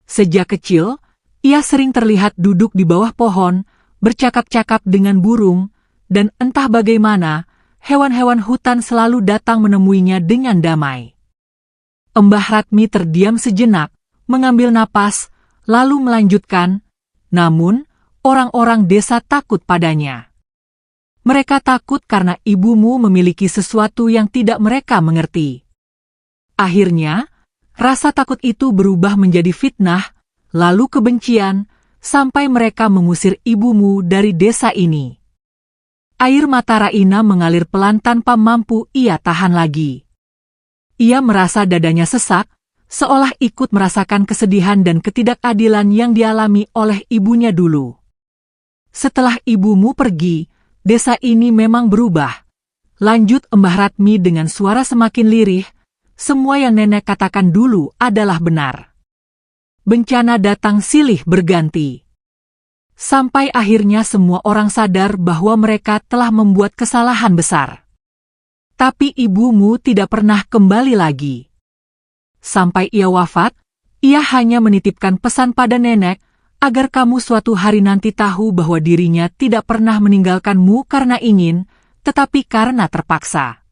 Sejak kecil, ia sering terlihat duduk di bawah pohon, bercakap-cakap dengan burung, dan entah bagaimana, hewan-hewan hutan selalu datang menemuinya dengan damai." Mbah Ratmi terdiam sejenak, mengambil napas, lalu melanjutkan, "Namun, orang-orang desa takut padanya. Mereka takut karena ibumu memiliki sesuatu yang tidak mereka mengerti. Akhirnya, rasa takut itu berubah menjadi fitnah, lalu kebencian, sampai mereka mengusir ibumu dari desa ini." Air mata Raina mengalir pelan tanpa mampu ia tahan lagi. Ia merasa dadanya sesak, seolah ikut merasakan kesedihan dan ketidakadilan yang dialami oleh ibunya dulu. "Setelah ibumu pergi, desa ini memang berubah," lanjut Mbah Ratmi dengan suara semakin lirih. "Semua yang nenek katakan dulu adalah benar. Bencana datang silih berganti. Sampai akhirnya semua orang sadar bahwa mereka telah membuat kesalahan besar. Tapi ibumu tidak pernah kembali lagi. Sampai ia wafat, ia hanya menitipkan pesan pada nenek, agar kamu suatu hari nanti tahu bahwa dirinya tidak pernah meninggalkanmu karena ingin, tetapi karena terpaksa."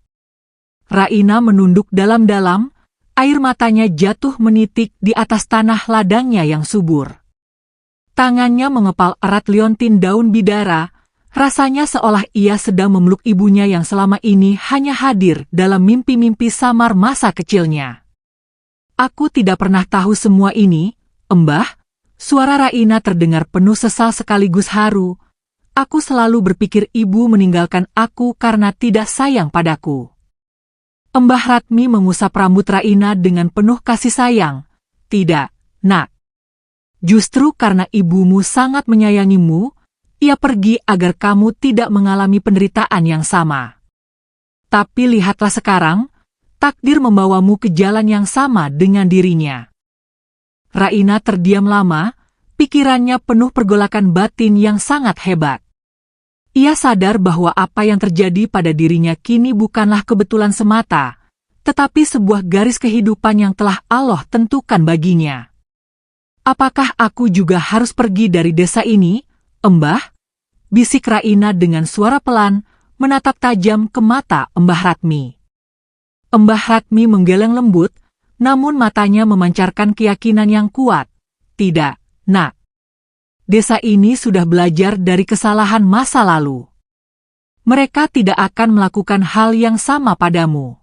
Raina menunduk dalam-dalam, air matanya jatuh menitik di atas tanah ladangnya yang subur. Tangannya mengepal erat liontin daun bidara, Rasanya seolah ia sedang memeluk ibunya yang selama ini hanya hadir dalam mimpi-mimpi samar masa kecilnya. Aku tidak pernah tahu semua ini, Embah. Suara Raina terdengar penuh sesal sekaligus haru. Aku selalu berpikir ibu meninggalkan aku karena tidak sayang padaku. Embah Ratmi mengusap rambut Raina dengan penuh kasih sayang. Tidak, nak. Justru karena ibumu sangat menyayangimu, ia pergi agar kamu tidak mengalami penderitaan yang sama. Tapi lihatlah sekarang, takdir membawamu ke jalan yang sama dengan dirinya. Raina terdiam lama, pikirannya penuh pergolakan batin yang sangat hebat. Ia sadar bahwa apa yang terjadi pada dirinya kini bukanlah kebetulan semata, tetapi sebuah garis kehidupan yang telah Allah tentukan baginya. Apakah aku juga harus pergi dari desa ini, Embah? Bisik Raina dengan suara pelan, menatap tajam ke mata Embah Ratmi. Embah Ratmi menggeleng lembut, namun matanya memancarkan keyakinan yang kuat. Tidak, nak. Desa ini sudah belajar dari kesalahan masa lalu. Mereka tidak akan melakukan hal yang sama padamu.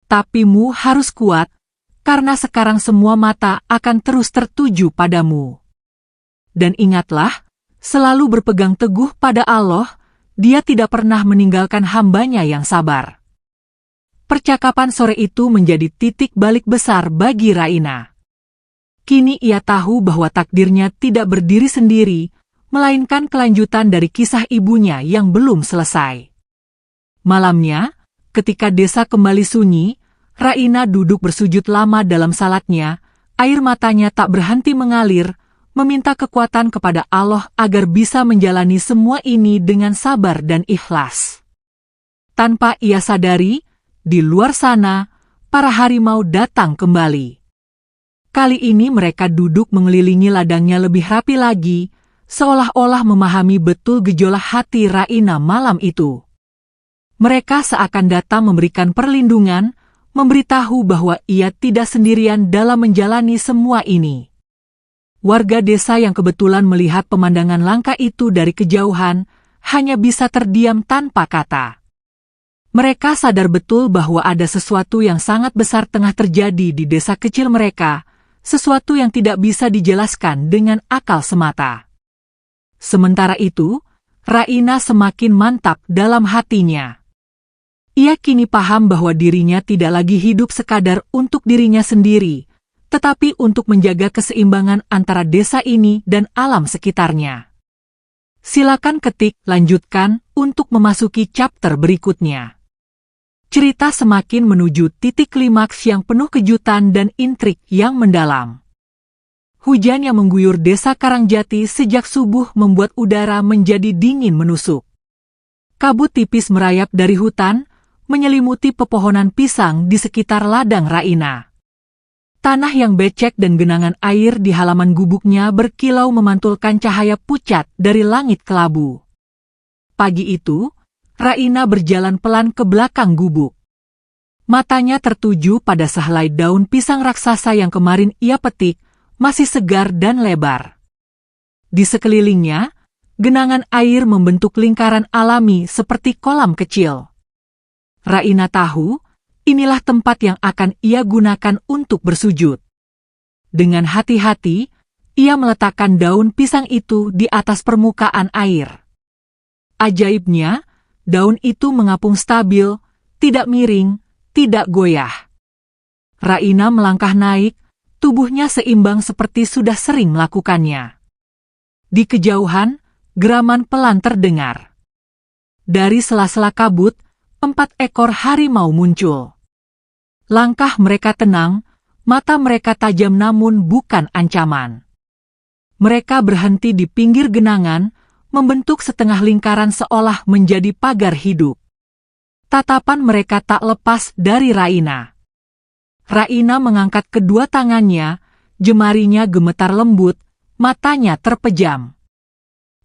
Tapi mu harus kuat, karena sekarang semua mata akan terus tertuju padamu. Dan ingatlah, selalu berpegang teguh pada Allah, Dia tidak pernah meninggalkan hambanya yang sabar. Percakapan sore itu menjadi titik balik besar bagi Raina. Kini ia tahu bahwa takdirnya tidak berdiri sendiri, melainkan kelanjutan dari kisah ibunya yang belum selesai. Malamnya, ketika desa kembali sunyi, Raina duduk bersujud lama dalam salatnya, air matanya tak berhenti mengalir, meminta kekuatan kepada Allah agar bisa menjalani semua ini dengan sabar dan ikhlas. Tanpa ia sadari, di luar sana, para harimau datang kembali. Kali ini mereka duduk mengelilingi ladangnya lebih rapi lagi, seolah-olah memahami betul gejolak hati Raina malam itu. Mereka seakan datang memberikan perlindungan, memberitahu bahwa ia tidak sendirian dalam menjalani semua ini. Warga desa yang kebetulan melihat pemandangan langka itu dari kejauhan, hanya bisa terdiam tanpa kata. Mereka sadar betul bahwa ada sesuatu yang sangat besar tengah terjadi di desa kecil mereka, sesuatu yang tidak bisa dijelaskan dengan akal semata. Sementara itu, Raina semakin mantap dalam hatinya. Ia kini paham bahwa dirinya tidak lagi hidup sekadar untuk dirinya sendiri, tetapi untuk menjaga keseimbangan antara desa ini dan alam sekitarnya. Silakan ketik lanjutkan untuk memasuki chapter berikutnya. Cerita semakin menuju titik klimaks yang penuh kejutan dan intrik yang mendalam. Hujan yang mengguyur desa Karangjati sejak subuh membuat udara menjadi dingin menusuk. Kabut tipis merayap dari hutan, menyelimuti pepohonan pisang di sekitar ladang Raina. Tanah yang becek dan genangan air di halaman gubuknya berkilau memantulkan cahaya pucat dari langit kelabu. Pagi itu, Raina berjalan pelan ke belakang gubuk. Matanya tertuju pada sehelai daun pisang raksasa yang kemarin ia petik, masih segar dan lebar. Di sekelilingnya, genangan air membentuk lingkaran alami seperti kolam kecil. Raina tahu, inilah tempat yang akan ia gunakan untuk bersujud. Dengan hati-hati, ia meletakkan daun pisang itu di atas permukaan air. Ajaibnya, daun itu mengapung stabil, tidak miring, tidak goyah. Raina melangkah naik, tubuhnya seimbang seperti sudah sering melakukannya. Di kejauhan, geraman pelan terdengar. Dari sela-sela kabut, 4 ekor harimau muncul. Langkah mereka tenang, mata mereka tajam namun bukan ancaman. Mereka berhenti di pinggir genangan, membentuk setengah lingkaran seolah menjadi pagar hidup. Tatapan mereka tak lepas dari Raina. Raina mengangkat kedua tangannya, jemarinya gemetar lembut, matanya terpejam.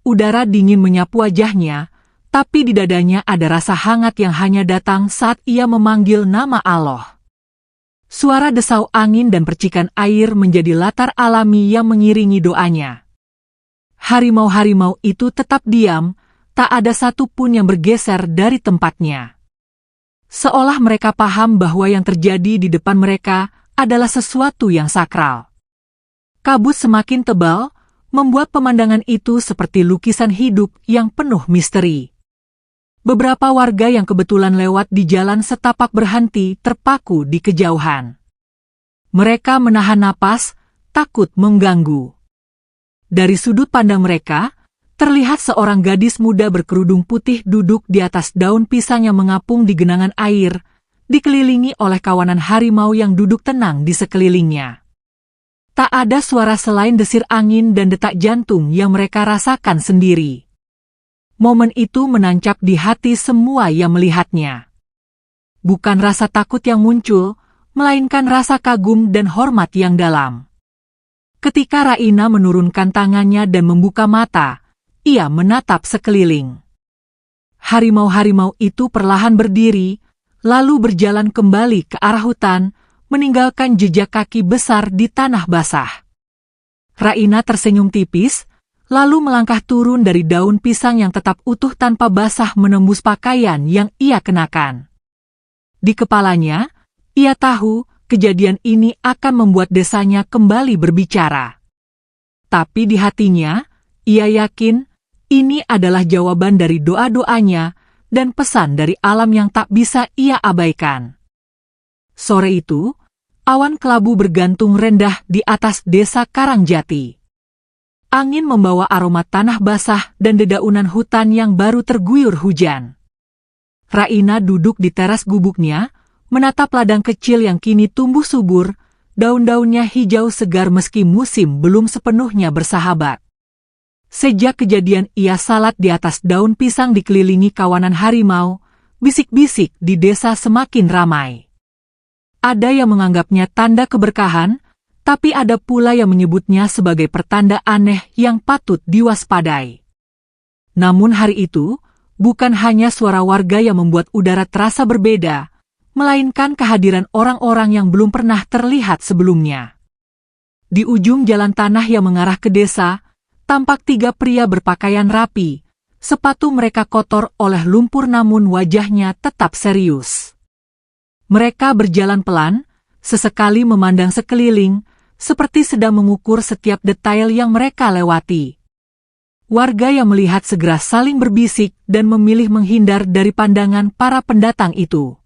Udara dingin menyapu wajahnya, tapi di dadanya ada rasa hangat yang hanya datang saat ia memanggil nama Allah. Suara desau angin dan percikan air menjadi latar alami yang mengiringi doanya. Harimau-harimau itu tetap diam, tak ada satu pun yang bergeser dari tempatnya. Seolah mereka paham bahwa yang terjadi di depan mereka adalah sesuatu yang sakral. Kabut semakin tebal, membuat pemandangan itu seperti lukisan hidup yang penuh misteri. Beberapa warga yang kebetulan lewat di jalan setapak berhenti terpaku di kejauhan. Mereka menahan napas, takut mengganggu. Dari sudut pandang mereka, terlihat seorang gadis muda berkerudung putih duduk di atas daun pisang yang mengapung di genangan air, dikelilingi oleh kawanan harimau yang duduk tenang di sekelilingnya. Tak ada suara selain desir angin dan detak jantung yang mereka rasakan sendiri. Momen itu menancap di hati semua yang melihatnya. Bukan rasa takut yang muncul, melainkan rasa kagum dan hormat yang dalam. Ketika Raina menurunkan tangannya dan membuka mata, ia menatap sekeliling. Harimau-harimau itu perlahan berdiri, lalu berjalan kembali ke arah hutan, meninggalkan jejak kaki besar di tanah basah. Raina tersenyum tipis, lalu melangkah turun dari daun pisang yang tetap utuh tanpa basah menembus pakaian yang ia kenakan. Di kepalanya, ia tahu kejadian ini akan membuat desanya kembali berbicara. Tapi di hatinya, ia yakin ini adalah jawaban dari doa-doanya dan pesan dari alam yang tak bisa ia abaikan. Sore itu, awan kelabu bergantung rendah di atas desa Karangjati. Angin membawa aroma tanah basah dan dedaunan hutan yang baru terguyur hujan. Raina duduk di teras gubuknya, menatap ladang kecil yang kini tumbuh subur, daun-daunnya hijau segar meski musim belum sepenuhnya bersahabat. Sejak kejadian ia salat di atas daun pisang dikelilingi kawanan harimau, bisik-bisik di desa semakin ramai. Ada yang menganggapnya tanda keberkahan, tapi ada pula yang menyebutnya sebagai pertanda aneh yang patut diwaspadai. Namun hari itu, bukan hanya suara warga yang membuat udara terasa berbeda, melainkan kehadiran orang-orang yang belum pernah terlihat sebelumnya. Di ujung jalan tanah yang mengarah ke desa, tampak 3 pria berpakaian rapi, sepatu mereka kotor oleh lumpur namun wajahnya tetap serius. Mereka berjalan pelan, sesekali memandang sekeliling, seperti sedang mengukur setiap detail yang mereka lewati. Warga yang melihat segera saling berbisik dan memilih menghindar dari pandangan para pendatang itu.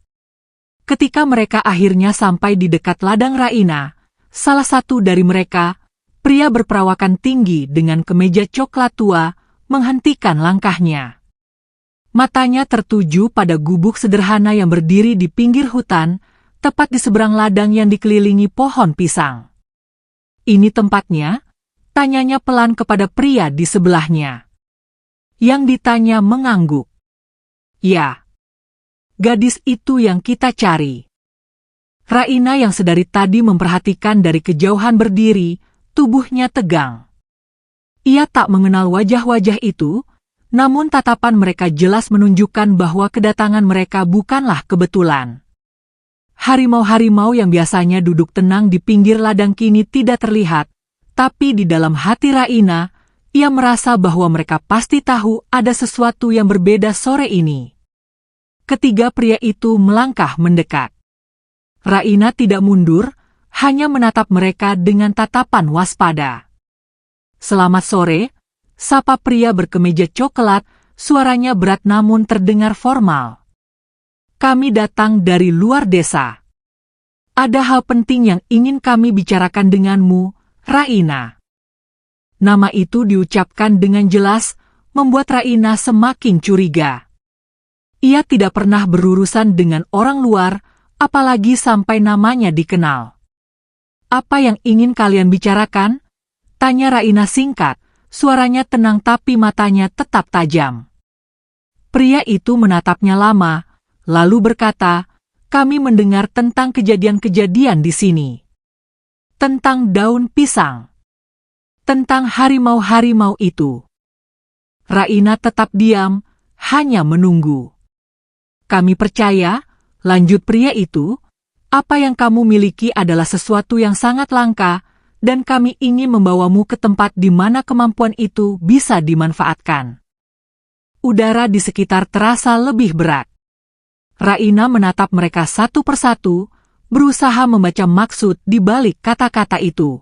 Ketika mereka akhirnya sampai di dekat ladang Raina, salah satu dari mereka, pria berperawakan tinggi dengan kemeja coklat tua, menghentikan langkahnya. Matanya tertuju pada gubuk sederhana yang berdiri di pinggir hutan, tepat di seberang ladang yang dikelilingi pohon pisang. Ini tempatnya, tanyanya pelan kepada pria di sebelahnya. Yang ditanya mengangguk. Ya, gadis itu yang kita cari. Raina yang sedari tadi memperhatikan dari kejauhan berdiri, tubuhnya tegang. Ia tak mengenal wajah-wajah itu, namun tatapan mereka jelas menunjukkan bahwa kedatangan mereka bukanlah kebetulan. Harimau-harimau yang biasanya duduk tenang di pinggir ladang kini tidak terlihat, tapi di dalam hati Raina, ia merasa bahwa mereka pasti tahu ada sesuatu yang berbeda sore ini. Ketiga pria itu melangkah mendekat. Raina tidak mundur, hanya menatap mereka dengan tatapan waspada. Selamat sore, sapa pria berkemeja coklat, suaranya berat namun terdengar formal. Kami datang dari luar desa. Ada hal penting yang ingin kami bicarakan denganmu, Raina. Nama itu diucapkan dengan jelas, membuat Raina semakin curiga. Ia tidak pernah berurusan dengan orang luar, apalagi sampai namanya dikenal. Apa yang ingin kalian bicarakan? Tanya Raina singkat, suaranya tenang tapi matanya tetap tajam. Pria itu menatapnya lama, lalu berkata, kami mendengar tentang kejadian-kejadian di sini. Tentang daun pisang. Tentang harimau-harimau itu. Raina tetap diam, hanya menunggu. Kami percaya, lanjut pria itu, apa yang kamu miliki adalah sesuatu yang sangat langka, dan kami ingin membawamu ke tempat di mana kemampuan itu bisa dimanfaatkan. udara di sekitar terasa lebih berat. Raina menatap mereka satu persatu, berusaha membaca maksud di balik kata-kata itu.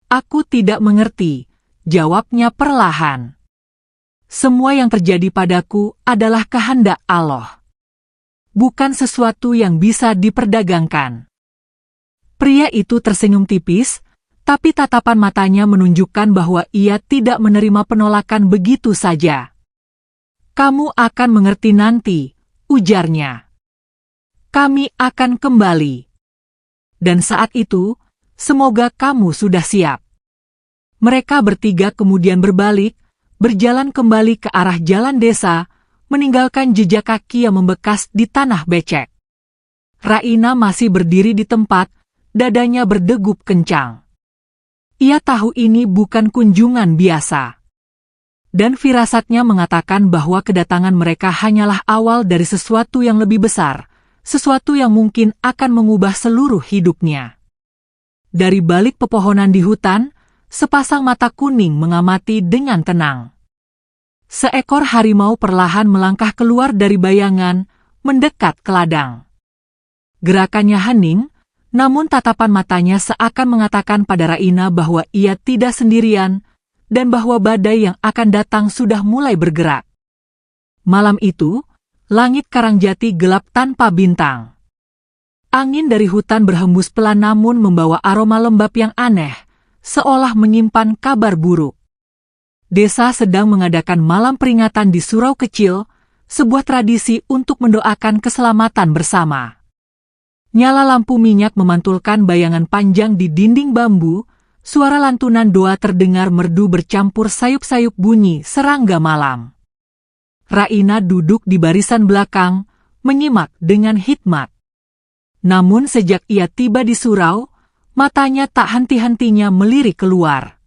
Aku tidak mengerti, jawabnya perlahan. Semua yang terjadi padaku adalah kehendak Allah. Bukan sesuatu yang bisa diperdagangkan. Pria itu tersenyum tipis, tapi tatapan matanya menunjukkan bahwa ia tidak menerima penolakan begitu saja. Kamu akan mengerti nanti, ujarnya. Kami akan kembali. Dan saat itu, semoga kamu sudah siap. Mereka bertiga kemudian berbalik, berjalan kembali ke arah jalan desa, meninggalkan jejak kaki yang membekas di tanah becek. Raina masih berdiri di tempat, dadanya berdegup kencang. Ia tahu ini bukan kunjungan biasa. Dan firasatnya mengatakan bahwa kedatangan mereka hanyalah awal dari sesuatu yang lebih besar, sesuatu yang mungkin akan mengubah seluruh hidupnya. Dari balik pepohonan di hutan, sepasang mata kuning mengamati dengan tenang. Seekor harimau perlahan melangkah keluar dari bayangan, mendekat ke ladang. Gerakannya hening, namun tatapan matanya seakan mengatakan pada Raina bahwa ia tidak sendirian, dan bahwa badai yang akan datang sudah mulai bergerak. Malam itu, langit Karangjati gelap tanpa bintang. Angin dari hutan berhembus pelan namun membawa aroma lembab yang aneh, seolah menyimpan kabar buruk. Desa sedang mengadakan malam peringatan di surau kecil, sebuah tradisi untuk mendoakan keselamatan bersama. Nyala lampu minyak memantulkan bayangan panjang di dinding bambu, suara lantunan doa terdengar merdu bercampur sayup-sayup bunyi serangga malam. Raina duduk di barisan belakang, menyimak dengan hikmat. Namun sejak ia tiba di surau, matanya tak henti-hentinya melirik keluar.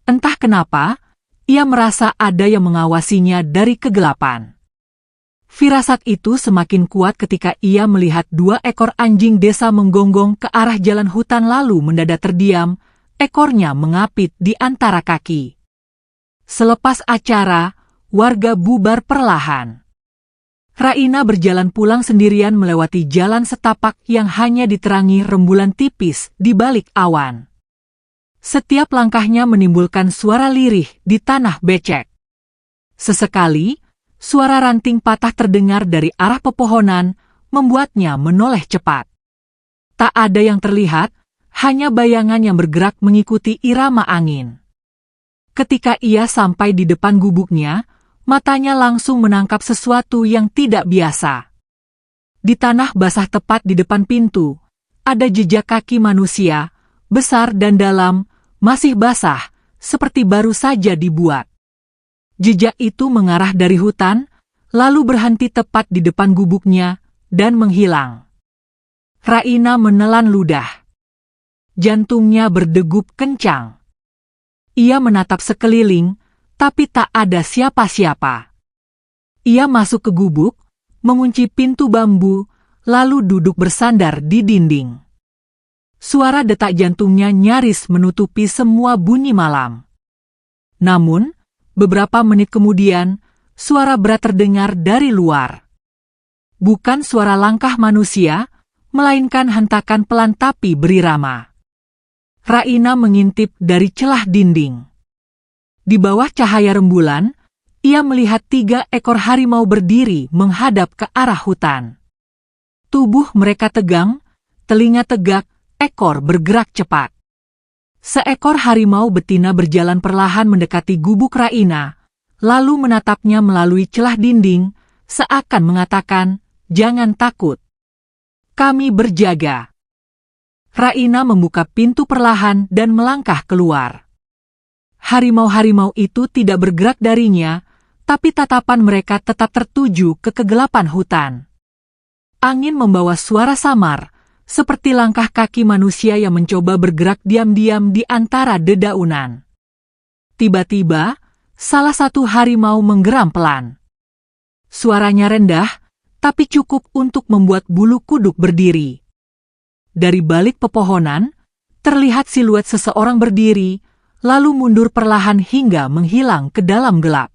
Entah kenapa, ia merasa ada yang mengawasinya dari kegelapan. Firasat itu semakin kuat ketika ia melihat 2 ekor anjing desa menggonggong ke arah jalan hutan lalu mendadak terdiam, ekornya mengapit di antara kaki. Selepas acara, warga bubar perlahan. Raina berjalan pulang sendirian melewati jalan setapak yang hanya diterangi rembulan tipis di balik awan. Setiap langkahnya menimbulkan suara lirih di tanah becek. Sesekali, suara ranting patah terdengar dari arah pepohonan, membuatnya menoleh cepat. Tak ada yang terlihat, hanya bayangan yang bergerak mengikuti irama angin. Ketika ia sampai di depan gubuknya, matanya langsung menangkap sesuatu yang tidak biasa. Di tanah basah tepat di depan pintu, ada jejak kaki manusia, besar dan dalam, masih basah, seperti baru saja dibuat. Jejak itu mengarah dari hutan, lalu berhenti tepat di depan gubuknya, dan menghilang. Raina menelan ludah. Jantungnya berdegup kencang. Ia menatap sekeliling, tapi tak ada siapa-siapa. Ia masuk ke gubuk, mengunci pintu bambu, lalu duduk bersandar di dinding. Suara detak jantungnya nyaris menutupi semua bunyi malam. Namun, beberapa menit kemudian, suara berat terdengar dari luar. Bukan suara langkah manusia, melainkan hentakan pelan tapi berirama. Raina mengintip dari celah dinding. Di bawah cahaya rembulan, ia melihat 3 ekor harimau berdiri menghadap ke arah hutan. Tubuh mereka tegang, telinga tegak, ekor bergerak cepat. Seekor harimau betina berjalan perlahan mendekati gubuk Raina, lalu menatapnya melalui celah dinding, seakan mengatakan, "Jangan takut. Kami berjaga." Raina membuka pintu perlahan dan melangkah keluar. Harimau-harimau itu tidak bergerak darinya, tapi tatapan mereka tetap tertuju ke kegelapan hutan. Angin membawa suara samar, seperti langkah kaki manusia yang mencoba bergerak diam-diam di antara dedaunan. Tiba-tiba, salah satu harimau menggeram pelan. Suaranya rendah, tapi cukup untuk membuat bulu kuduk berdiri. Dari balik pepohonan, terlihat siluet seseorang berdiri, lalu mundur perlahan hingga menghilang ke dalam gelap.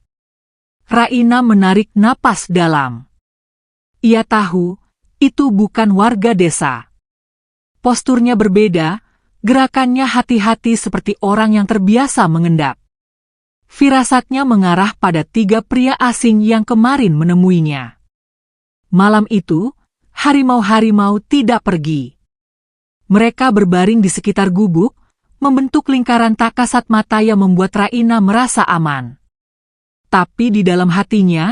Raina menarik napas dalam. Ia tahu, itu bukan warga desa. Posturnya berbeda, gerakannya hati-hati seperti orang yang terbiasa mengendap. Firasatnya mengarah pada 3 pria asing yang kemarin menemuinya. Malam itu, harimau-harimau tidak pergi. Mereka berbaring di sekitar gubuk, membentuk lingkaran tak kasat mata yang membuat Raina merasa aman. Tapi di dalam hatinya,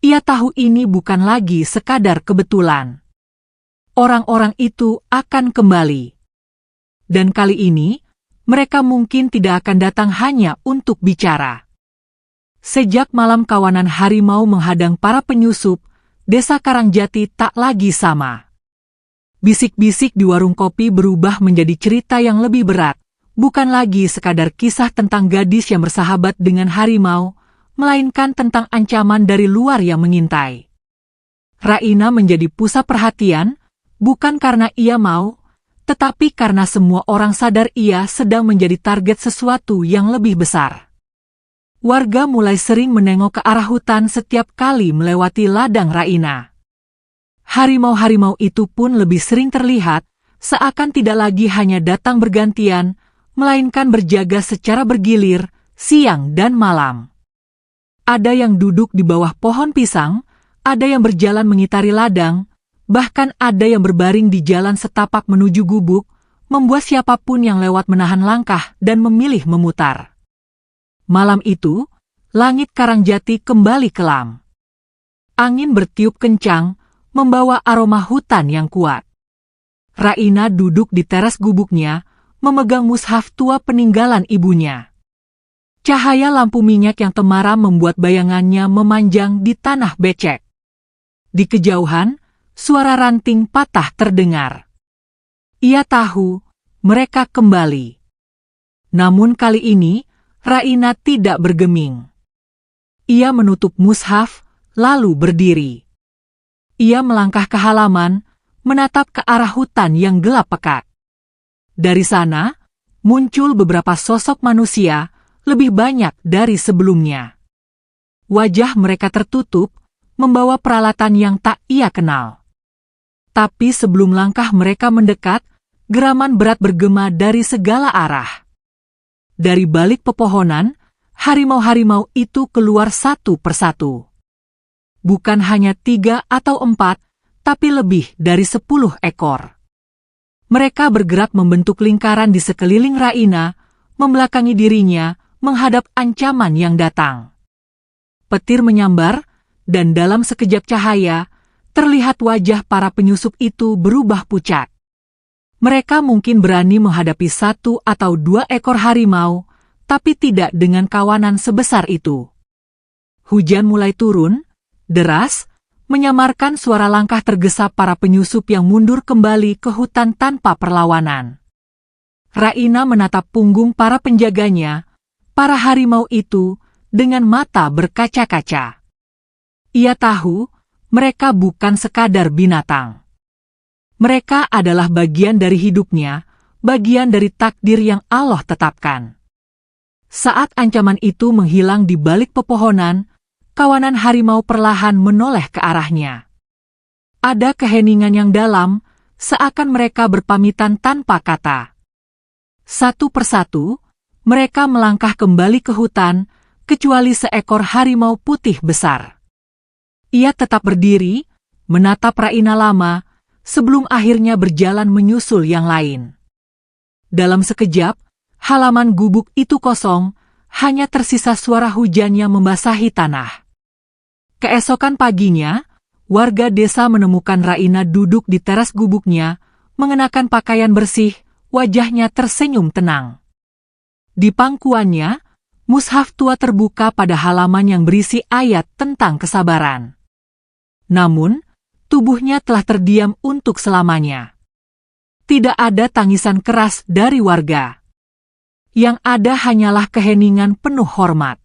ia tahu ini bukan lagi sekadar kebetulan. Orang-orang itu akan kembali. Dan kali ini, mereka mungkin tidak akan datang hanya untuk bicara. Sejak malam kawanan harimau menghadang para penyusup, desa Karangjati tak lagi sama. Bisik-bisik di warung kopi berubah menjadi cerita yang lebih berat, bukan lagi sekadar kisah tentang gadis yang bersahabat dengan harimau, melainkan tentang ancaman dari luar yang mengintai. Raina menjadi pusat perhatian, bukan karena ia mau, tetapi karena semua orang sadar ia sedang menjadi target sesuatu yang lebih besar. Warga mulai sering menengok ke arah hutan setiap kali melewati ladang Raina. Harimau-harimau itu pun lebih sering terlihat, seakan tidak lagi hanya datang bergantian, melainkan berjaga secara bergilir, siang dan malam. Ada yang duduk di bawah pohon pisang, ada yang berjalan mengitari ladang, bahkan ada yang berbaring di jalan setapak menuju gubuk, membuat siapapun yang lewat menahan langkah dan memilih memutar. Malam itu, langit Karangjati kembali kelam. Angin bertiup kencang, membawa aroma hutan yang kuat. Raina duduk di teras gubuknya, memegang mushaf tua peninggalan ibunya. Cahaya lampu minyak yang temaram membuat bayangannya memanjang di tanah becek. Di kejauhan, suara ranting patah terdengar. Ia tahu, mereka kembali. Namun kali ini, Raina tidak bergeming. Ia menutup mushaf, lalu berdiri. Ia melangkah ke halaman, menatap ke arah hutan yang gelap pekat. Dari sana, muncul beberapa sosok manusia, lebih banyak dari sebelumnya. Wajah mereka tertutup, membawa peralatan yang tak ia kenal. Tapi sebelum langkah mereka mendekat, geraman berat bergema dari segala arah. Dari balik pepohonan, harimau-harimau itu keluar satu persatu. Bukan hanya 3 atau 4, tapi lebih dari 10 ekor. Mereka bergerak membentuk lingkaran di sekeliling Raina, membelakangi dirinya, menghadap ancaman yang datang. Petir menyambar, dan dalam sekejap cahaya, terlihat wajah para penyusup itu berubah pucat. Mereka mungkin berani menghadapi 1 atau 2 ekor harimau, tapi tidak dengan kawanan sebesar itu. Hujan mulai turun, deras, menyamarkan suara langkah tergesa para penyusup yang mundur kembali ke hutan tanpa perlawanan. Raina menatap punggung para penjaganya, para harimau itu, dengan mata berkaca-kaca. Ia tahu, mereka bukan sekadar binatang. Mereka adalah bagian dari hidupnya, bagian dari takdir yang Allah tetapkan. Saat ancaman itu menghilang di balik pepohonan, kawanan harimau perlahan menoleh ke arahnya. Ada keheningan yang dalam, seakan mereka berpamitan tanpa kata. Satu persatu, mereka melangkah kembali ke hutan, kecuali seekor harimau putih besar. Ia tetap berdiri, menatap Raina lama, sebelum akhirnya berjalan menyusul yang lain. Dalam sekejap, halaman gubuk itu kosong, hanya tersisa suara hujan yang membasahi tanah. Keesokan paginya, warga desa menemukan Raina duduk di teras gubuknya, mengenakan pakaian bersih, wajahnya tersenyum tenang. Di pangkuannya, mushaf tua terbuka pada halaman yang berisi ayat tentang kesabaran. Namun, tubuhnya telah terdiam untuk selamanya. Tidak ada tangisan keras dari warga. Yang ada hanyalah keheningan penuh hormat.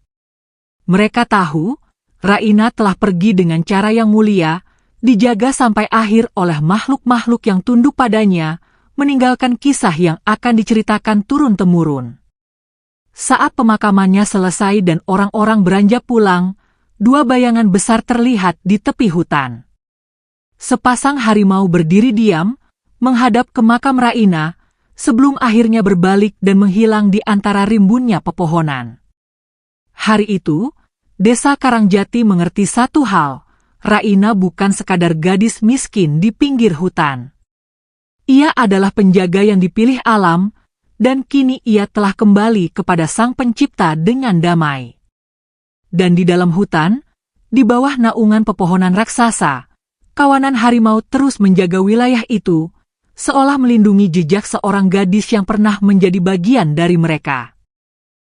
Mereka tahu, Raina telah pergi dengan cara yang mulia, dijaga sampai akhir oleh makhluk-makhluk yang tunduk padanya, meninggalkan kisah yang akan diceritakan turun-temurun. Saat pemakamannya selesai dan orang-orang beranjak pulang, dua bayangan besar terlihat di tepi hutan. Sepasang harimau berdiri diam, menghadap ke makam Raina, sebelum akhirnya berbalik dan menghilang di antara rimbunnya pepohonan. Hari itu, Desa Karangjati mengerti satu hal, Raina bukan sekadar gadis miskin di pinggir hutan. Ia adalah penjaga yang dipilih alam, dan kini ia telah kembali kepada Sang Pencipta dengan damai. Dan di dalam hutan, di bawah naungan pepohonan raksasa, kawanan harimau terus menjaga wilayah itu, seolah melindungi jejak seorang gadis yang pernah menjadi bagian dari mereka.